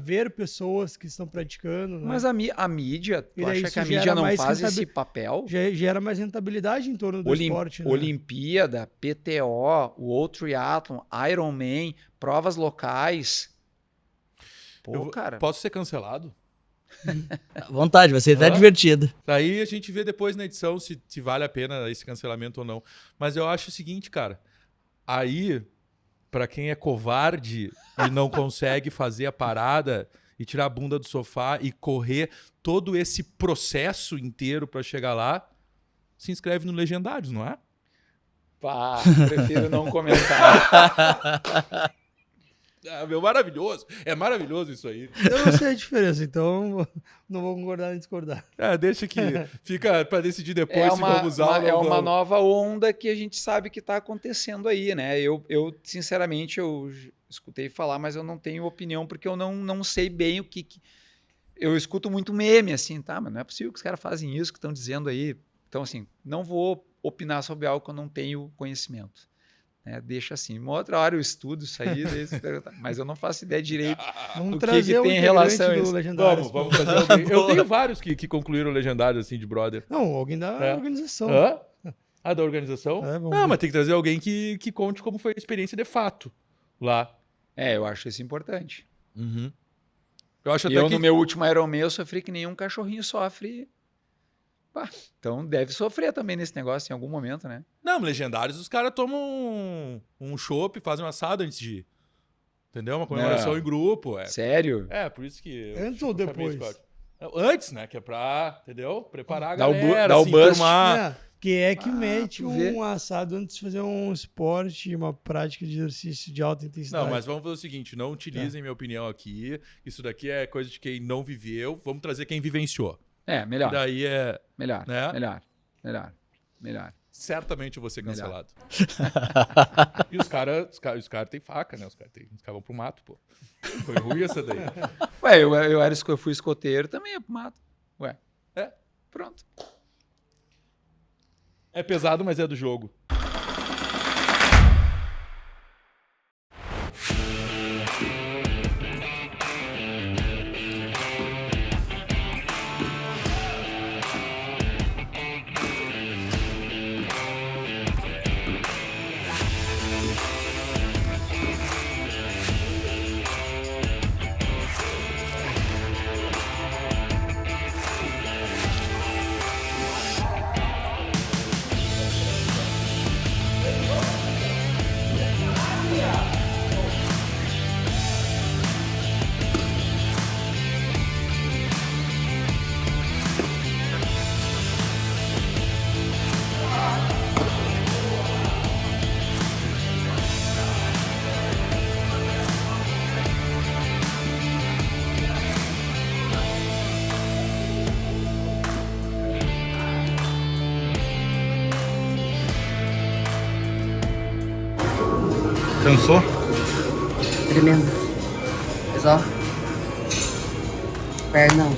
Ver pessoas que estão praticando. Né? Mas a mídia, tu acha que a mídia não faz esse papel? Gera mais rentabilidade em torno do esporte. Né? Olimpíada, PTO, o World Triathlon, Ironman, provas locais. Cara. Posso ser cancelado? À vontade, vai ser até divertido. Aí a gente vê depois na edição se vale a pena esse cancelamento ou não. Mas eu acho o seguinte, cara. Aí, pra quem é covarde e não consegue fazer a parada e tirar a bunda do sofá e correr todo esse processo inteiro pra chegar lá, se inscreve no Legendários, não é? Prefiro não comentar. Maravilhoso. É maravilhoso isso aí. Eu não sei a diferença, então não vou concordar nem discordar. Deixa que fica para decidir depois se vamos usar ou não. É uma nova onda que a gente sabe que está acontecendo aí, né? Eu sinceramente, eu escutei falar, mas eu não tenho opinião, porque eu não sei bem o que... Eu escuto muito meme, assim, mas não é possível que os caras fazem isso que estão dizendo aí. Então, assim, não vou opinar sobre algo que eu não tenho conhecimento. Deixa assim, uma outra hora eu estudo isso aí, mas eu não faço ideia direito vamos do trazer que tem relação a isso. Vamos trazer alguém. Eu tenho vários que concluíram o Legendário, assim, de brother. Não, alguém da organização. Da organização? Mas tem que trazer alguém que conte como foi a experiência de fato lá. Eu acho isso importante. Uhum. Eu acho no meu último Ironman eu sofri que nenhum cachorrinho sofre. Então deve sofrer também nesse negócio em algum momento, né? Não, Legendários, os caras tomam um chopp, fazem um assado antes de ir. Entendeu? Uma comemoração em grupo. Sério? Por isso que... Antes ou depois? Antes, né? Que é pra, entendeu? Preparar a galera, dá o bust. Quem é que mete tu vê. um assado antes de fazer um esporte, uma prática de exercício de alta intensidade? Não, mas vamos fazer o seguinte, não utilizem minha opinião aqui. Isso daqui é coisa de quem não viveu. Vamos trazer quem vivenciou. Melhor. E daí é... Melhor, né? melhor. Certamente eu vou ser cancelado. E os caras têm faca, né? Os caras vão pro mato, pô. Foi ruim essa daí. Ué, eu fui escoteiro, também ia pro mato. Ué, pronto. É pesado, mas é do jogo. Cansou? Tremendo. Mas ó, pernão.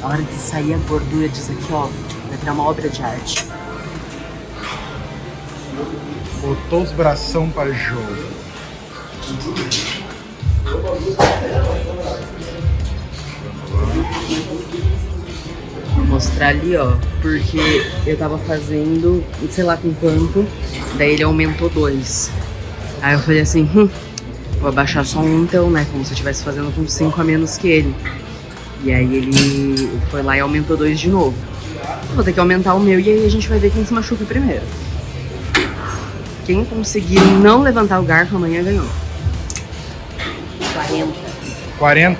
A hora que sair a gordura disso aqui, ó, vai virar uma obra de arte. Botou os bração para jogo. Vou mostrar ali, ó, porque eu tava fazendo, sei lá com quanto, daí ele aumentou 2. Aí eu falei assim, vou abaixar só um então, né, como se eu estivesse fazendo com 5 a menos que ele. E aí ele foi lá e aumentou 2 de novo. Vou ter que aumentar o meu e aí a gente vai ver quem se machuca primeiro. Quem conseguir não levantar o garfo amanhã ganhou. 40?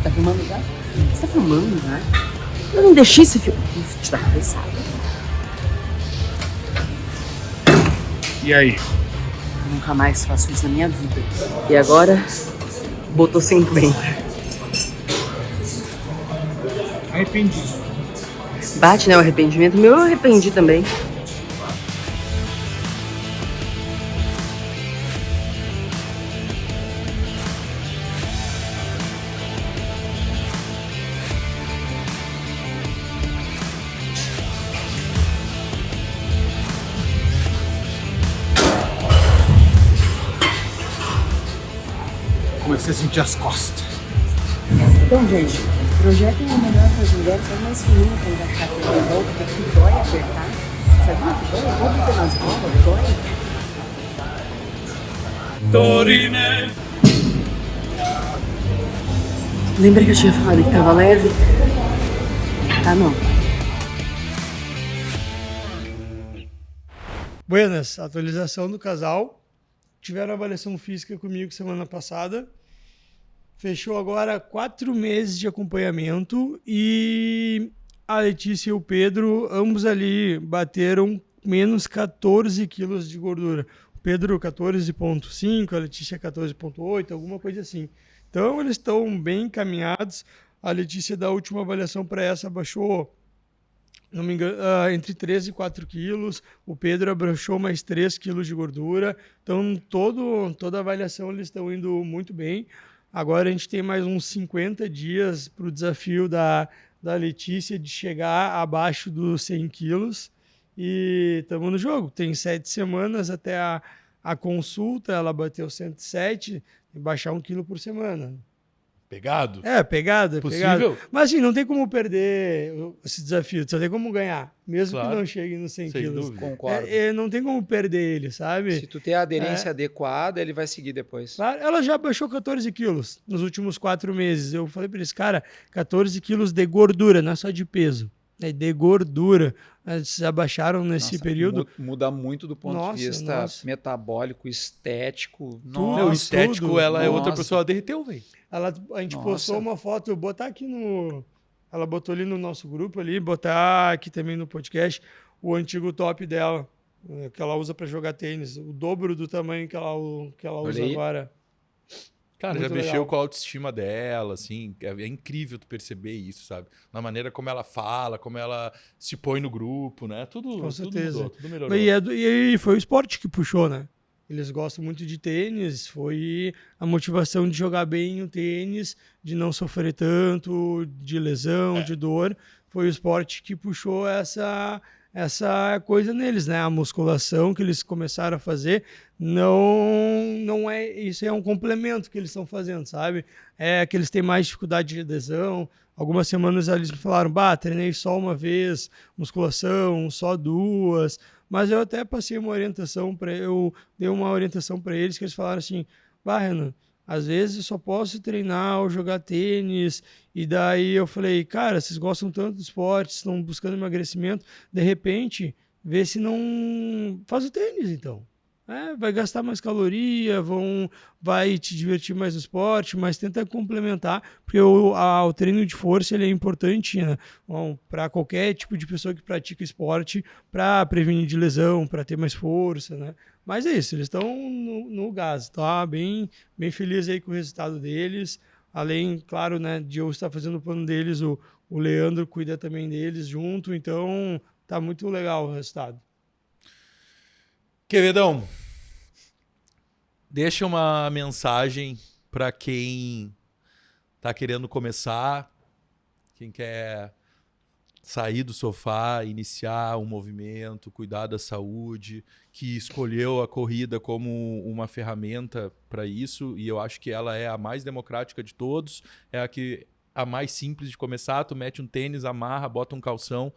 Tá filmando já? Você tá filmando já? Eu não deixei esse filme. Te dá cabeçada. E aí? Nunca mais faço isso na minha vida. E agora, botou 50. Arrependi. Bate, né, o arrependimento. Meu, eu arrependi também. Comecei a sentir as costas. Então, gente, projetem o melhor para as mulheres, são mais femininas quando vai ficar com volta, porque dói apertar. Sabia que dói? Eu vou bater nas bolas, dói. Lembra que eu tinha falado que tava leve? Tá não. Buenas, atualização do casal. Tiveram avaliação física comigo semana passada. Fechou agora 4 meses de acompanhamento e a Letícia e o Pedro, ambos ali bateram menos 14 quilos de gordura. O Pedro 14,5, a Letícia 14,8, alguma coisa assim. Então eles estão bem encaminhados. A Letícia da última avaliação para essa baixou, não me engano, entre 3 e 4 quilos. O Pedro abaixou mais 3 quilos de gordura. Então toda a avaliação eles estão indo muito bem. Agora a gente tem mais uns 50 dias para o desafio da Letícia de chegar abaixo dos 100 quilos. E estamos no jogo. Tem 7 semanas até a consulta. Ela bateu 107, e baixar 1 quilo por semana. Pegado? É, pegado. Possível? Mas assim, não tem como perder esse desafio. Só tem como ganhar. Mesmo que não chegue nos 100 Sem quilos. dúvida. Concordo. Não tem como perder ele, sabe? Se tu tem a aderência adequada, ele vai seguir depois. Claro, ela já baixou 14 quilos nos últimos 4 meses. Eu falei para eles, cara, 14 quilos de gordura, não é só de peso. É de gordura. Eles abaixaram nesse Nossa, período. Muda muito do ponto de vista Nossa. metabólico, estético. Tudo. Meu, Nossa, estético, tudo. ela é outra Nossa. pessoa, ela derreteu, velho. A gente Nossa. postou uma foto, eu vou botar aqui no... ela botou ali no nosso grupo ali, botar aqui também no podcast o antigo top dela, que ela usa para jogar tênis, o dobro do tamanho que ela usa aí. agora. Cara, Muito já mexeu legal. com a autoestima dela, assim. É incrível tu perceber isso, sabe? Na maneira como ela fala, como ela se põe no grupo, né? Tudo, Com tudo certeza. mudou, tudo melhorou. E foi o esporte que puxou, né? Eles gostam muito de tênis, foi a motivação de jogar bem o tênis, de não sofrer tanto, de lesão, de dor. Foi o esporte que puxou essa coisa neles, né? A musculação que eles começaram a fazer não é... Isso é um complemento que eles estão fazendo, sabe? É que eles têm mais dificuldade de lesão. Algumas semanas eles me falaram, treinei só uma vez, musculação, só 2... Mas eu até passei uma orientação dei uma orientação para eles que eles falaram assim, Renan, às vezes eu só posso treinar ou jogar tênis. E daí eu falei, cara, vocês gostam tanto do esporte, estão buscando emagrecimento, de repente, vê se não faz o tênis então. Vai gastar mais caloria, vai te divertir mais no esporte, mas tenta complementar, porque o treino de força ele é importante, né? Para qualquer tipo de pessoa que pratica esporte, para prevenir de lesão, para ter mais força, né? Mas é isso, eles estão no gás, tá? Bem feliz aí com o resultado deles. Além, claro, né, de eu estar fazendo o plano deles, o Leandro cuida também deles junto, então tá muito legal o resultado. Quevedão, deixa uma mensagem para quem tá querendo começar, quem quer sair do sofá, iniciar um movimento, cuidar da saúde, que escolheu a corrida como uma ferramenta para isso, e eu acho que ela é a mais democrática de todos, é a mais simples de começar. Tu mete um tênis, amarra, bota um calção,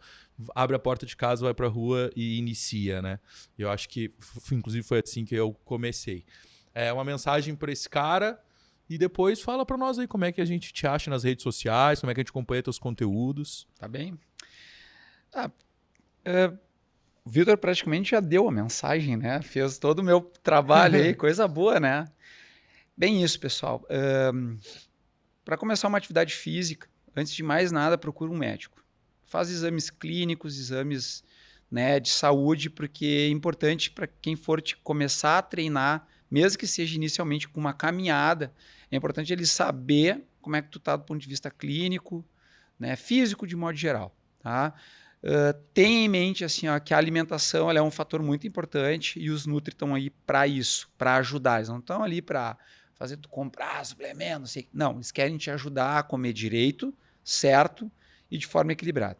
abre a porta de casa, vai pra rua e inicia, né? Eu acho que, inclusive, foi assim que eu comecei. É uma mensagem para esse cara e depois fala para nós aí como é que a gente te acha nas redes sociais, como é que a gente acompanha teus conteúdos. Tá bem? O Vitor praticamente já deu a mensagem, né? Fez todo o meu trabalho aí, coisa boa, né? Bem isso, pessoal. Para começar uma atividade física, antes de mais nada, procura um médico. Faz exames clínicos, exames, né, de saúde, porque é importante para quem for começar a treinar, mesmo que seja inicialmente com uma caminhada, é importante ele saber como é que tu tá do ponto de vista clínico, né, físico de modo geral, tá? Tenha em mente assim, ó, que a alimentação ela é um fator muito importante e os Nutri estão aí para isso, para ajudar. Eles não estão ali para fazer tu comprar suplemento, não sei. Não, eles querem te ajudar a comer direito, certo e de forma equilibrada.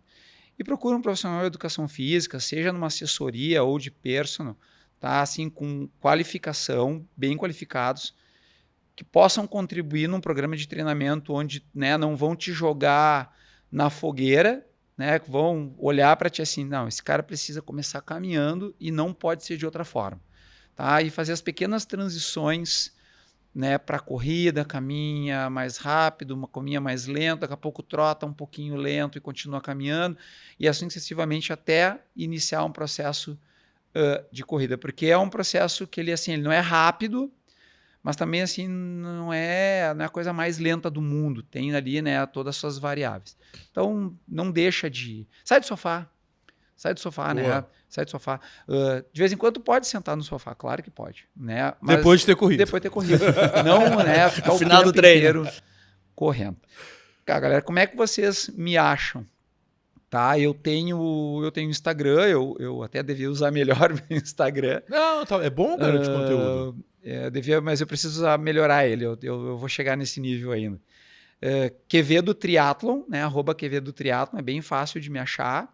E procura um profissional de educação física, seja numa assessoria ou de personal, tá? Assim, com qualificação, bem qualificados, que possam contribuir num programa de treinamento onde, né, não vão te jogar na fogueira, né, que vão olhar para ti assim, não, esse cara precisa começar caminhando e não pode ser de outra forma, tá? E fazer as pequenas transições, né, para corrida, caminha mais rápido, caminha mais lento, daqui a pouco trota um pouquinho lento e continua caminhando, e assim sucessivamente até iniciar um processo de corrida, porque é um processo que ele, assim, ele não é rápido, mas também assim não é a coisa mais lenta do mundo, tem ali, né, todas as suas variáveis. Então não deixa de... Sai do sofá, né? Sai do sofá. De vez em quando pode sentar no sofá, claro que pode, né? Mas depois de ter corrido. Depois de ter corrido. Não, né, ficar o final do tempo treino inteiro correndo. Cara, galera, como é que vocês me acham? Tá, eu tenho Instagram, eu até devia usar melhor o Instagram. Não, tá, é bom, cara, de conteúdo. Mas eu preciso melhorar ele, eu vou chegar nesse nível ainda. Quevedo Triathlon, né? @Quevedo Triathlon, é bem fácil de me achar.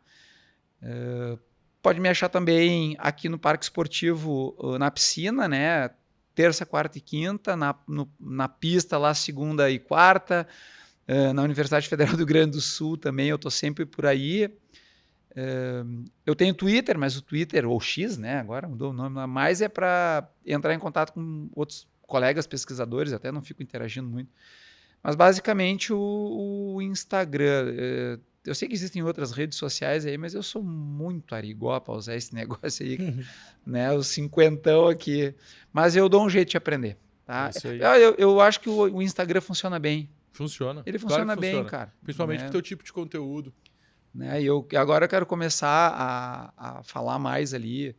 Pode me achar também aqui no Parque Esportivo, na piscina, né? Terça, quarta e quinta, na pista lá, segunda e quarta. Na Universidade Federal do Rio Grande do Sul também, eu estou sempre por aí. Eu tenho Twitter, mas o Twitter, ou X, né? Agora mudou o nome, mas é para entrar em contato com outros colegas pesquisadores, até não fico interagindo muito. Mas basicamente o Instagram. Eu sei que existem outras redes sociais aí, mas eu sou muito arigó para usar esse negócio aí, né? Os cinquentão aqui. Mas eu dou um jeito de aprender, tá? É isso aí. Eu acho que o Instagram funciona bem. Funciona. Ele Claro funciona que bem, funciona. cara. Principalmente né? pro teu tipo de conteúdo. Né? E agora eu quero começar a falar mais ali.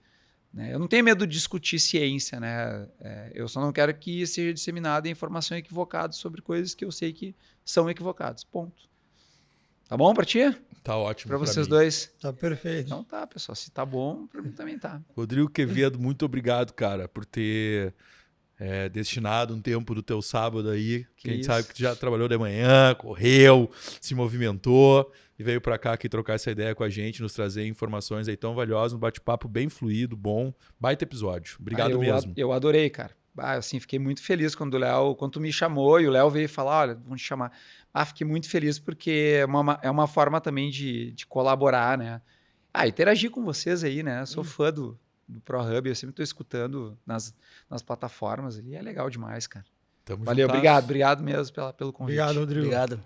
Né? Eu não tenho medo de discutir ciência, né? Eu só não quero que seja disseminada informação equivocada sobre coisas que eu sei que são equivocadas. Ponto. Tá bom pra ti? Tá ótimo. Pra vocês mim. dois? Tá perfeito. Então tá, pessoal. Se tá bom, pra mim também tá. Rodrigo Quevedo, muito obrigado, cara, por ter destinado um tempo do teu sábado aí. Que a gente isso. sabe que tu já trabalhou de manhã, correu, se movimentou e veio pra cá aqui trocar essa ideia com a gente, nos trazer informações aí tão valiosas, um bate-papo bem fluido, bom. Baita episódio. Obrigado mesmo. Eu adorei, cara. Assim, fiquei muito feliz quando tu me chamou e o Léo veio falar, olha, vamos te chamar. Fiquei muito feliz porque é uma forma também de colaborar, né? Interagir com vocês aí, né? Sou fã do ProHub, eu sempre tô escutando nas plataformas ali, é legal demais, cara. Tamo Valeu, juntasso. obrigado mesmo pelo convite. Obrigado, Rodrigo. Obrigado.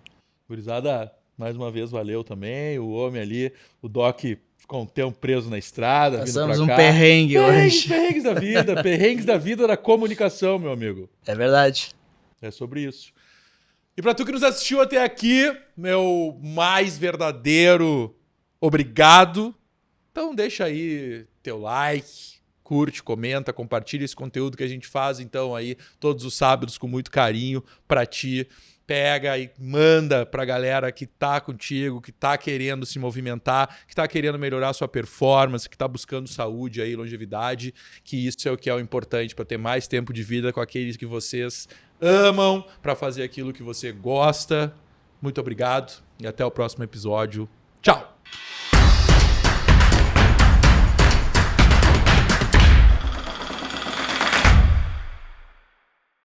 Gurizada, mais uma vez valeu também. O homem ali, o Doc ficou um tempo preso na estrada. Passamos vindo um pra cá. perrengue hoje. Perrengues da vida, perrengues da vida da comunicação, meu amigo. É verdade. É sobre isso. E pra tu que nos assistiu até aqui, meu mais verdadeiro obrigado. Então deixa aí teu like, curte, comenta, compartilha esse conteúdo que a gente faz então aí todos os sábados com muito carinho pra ti. Pega e manda pra galera que tá contigo, que tá querendo se movimentar, que tá querendo melhorar sua performance, que tá buscando saúde aí, longevidade, que isso é o que é o importante para ter mais tempo de vida com aqueles que vocês amam, para fazer aquilo que você gosta. Muito obrigado e até o próximo episódio. Tchau!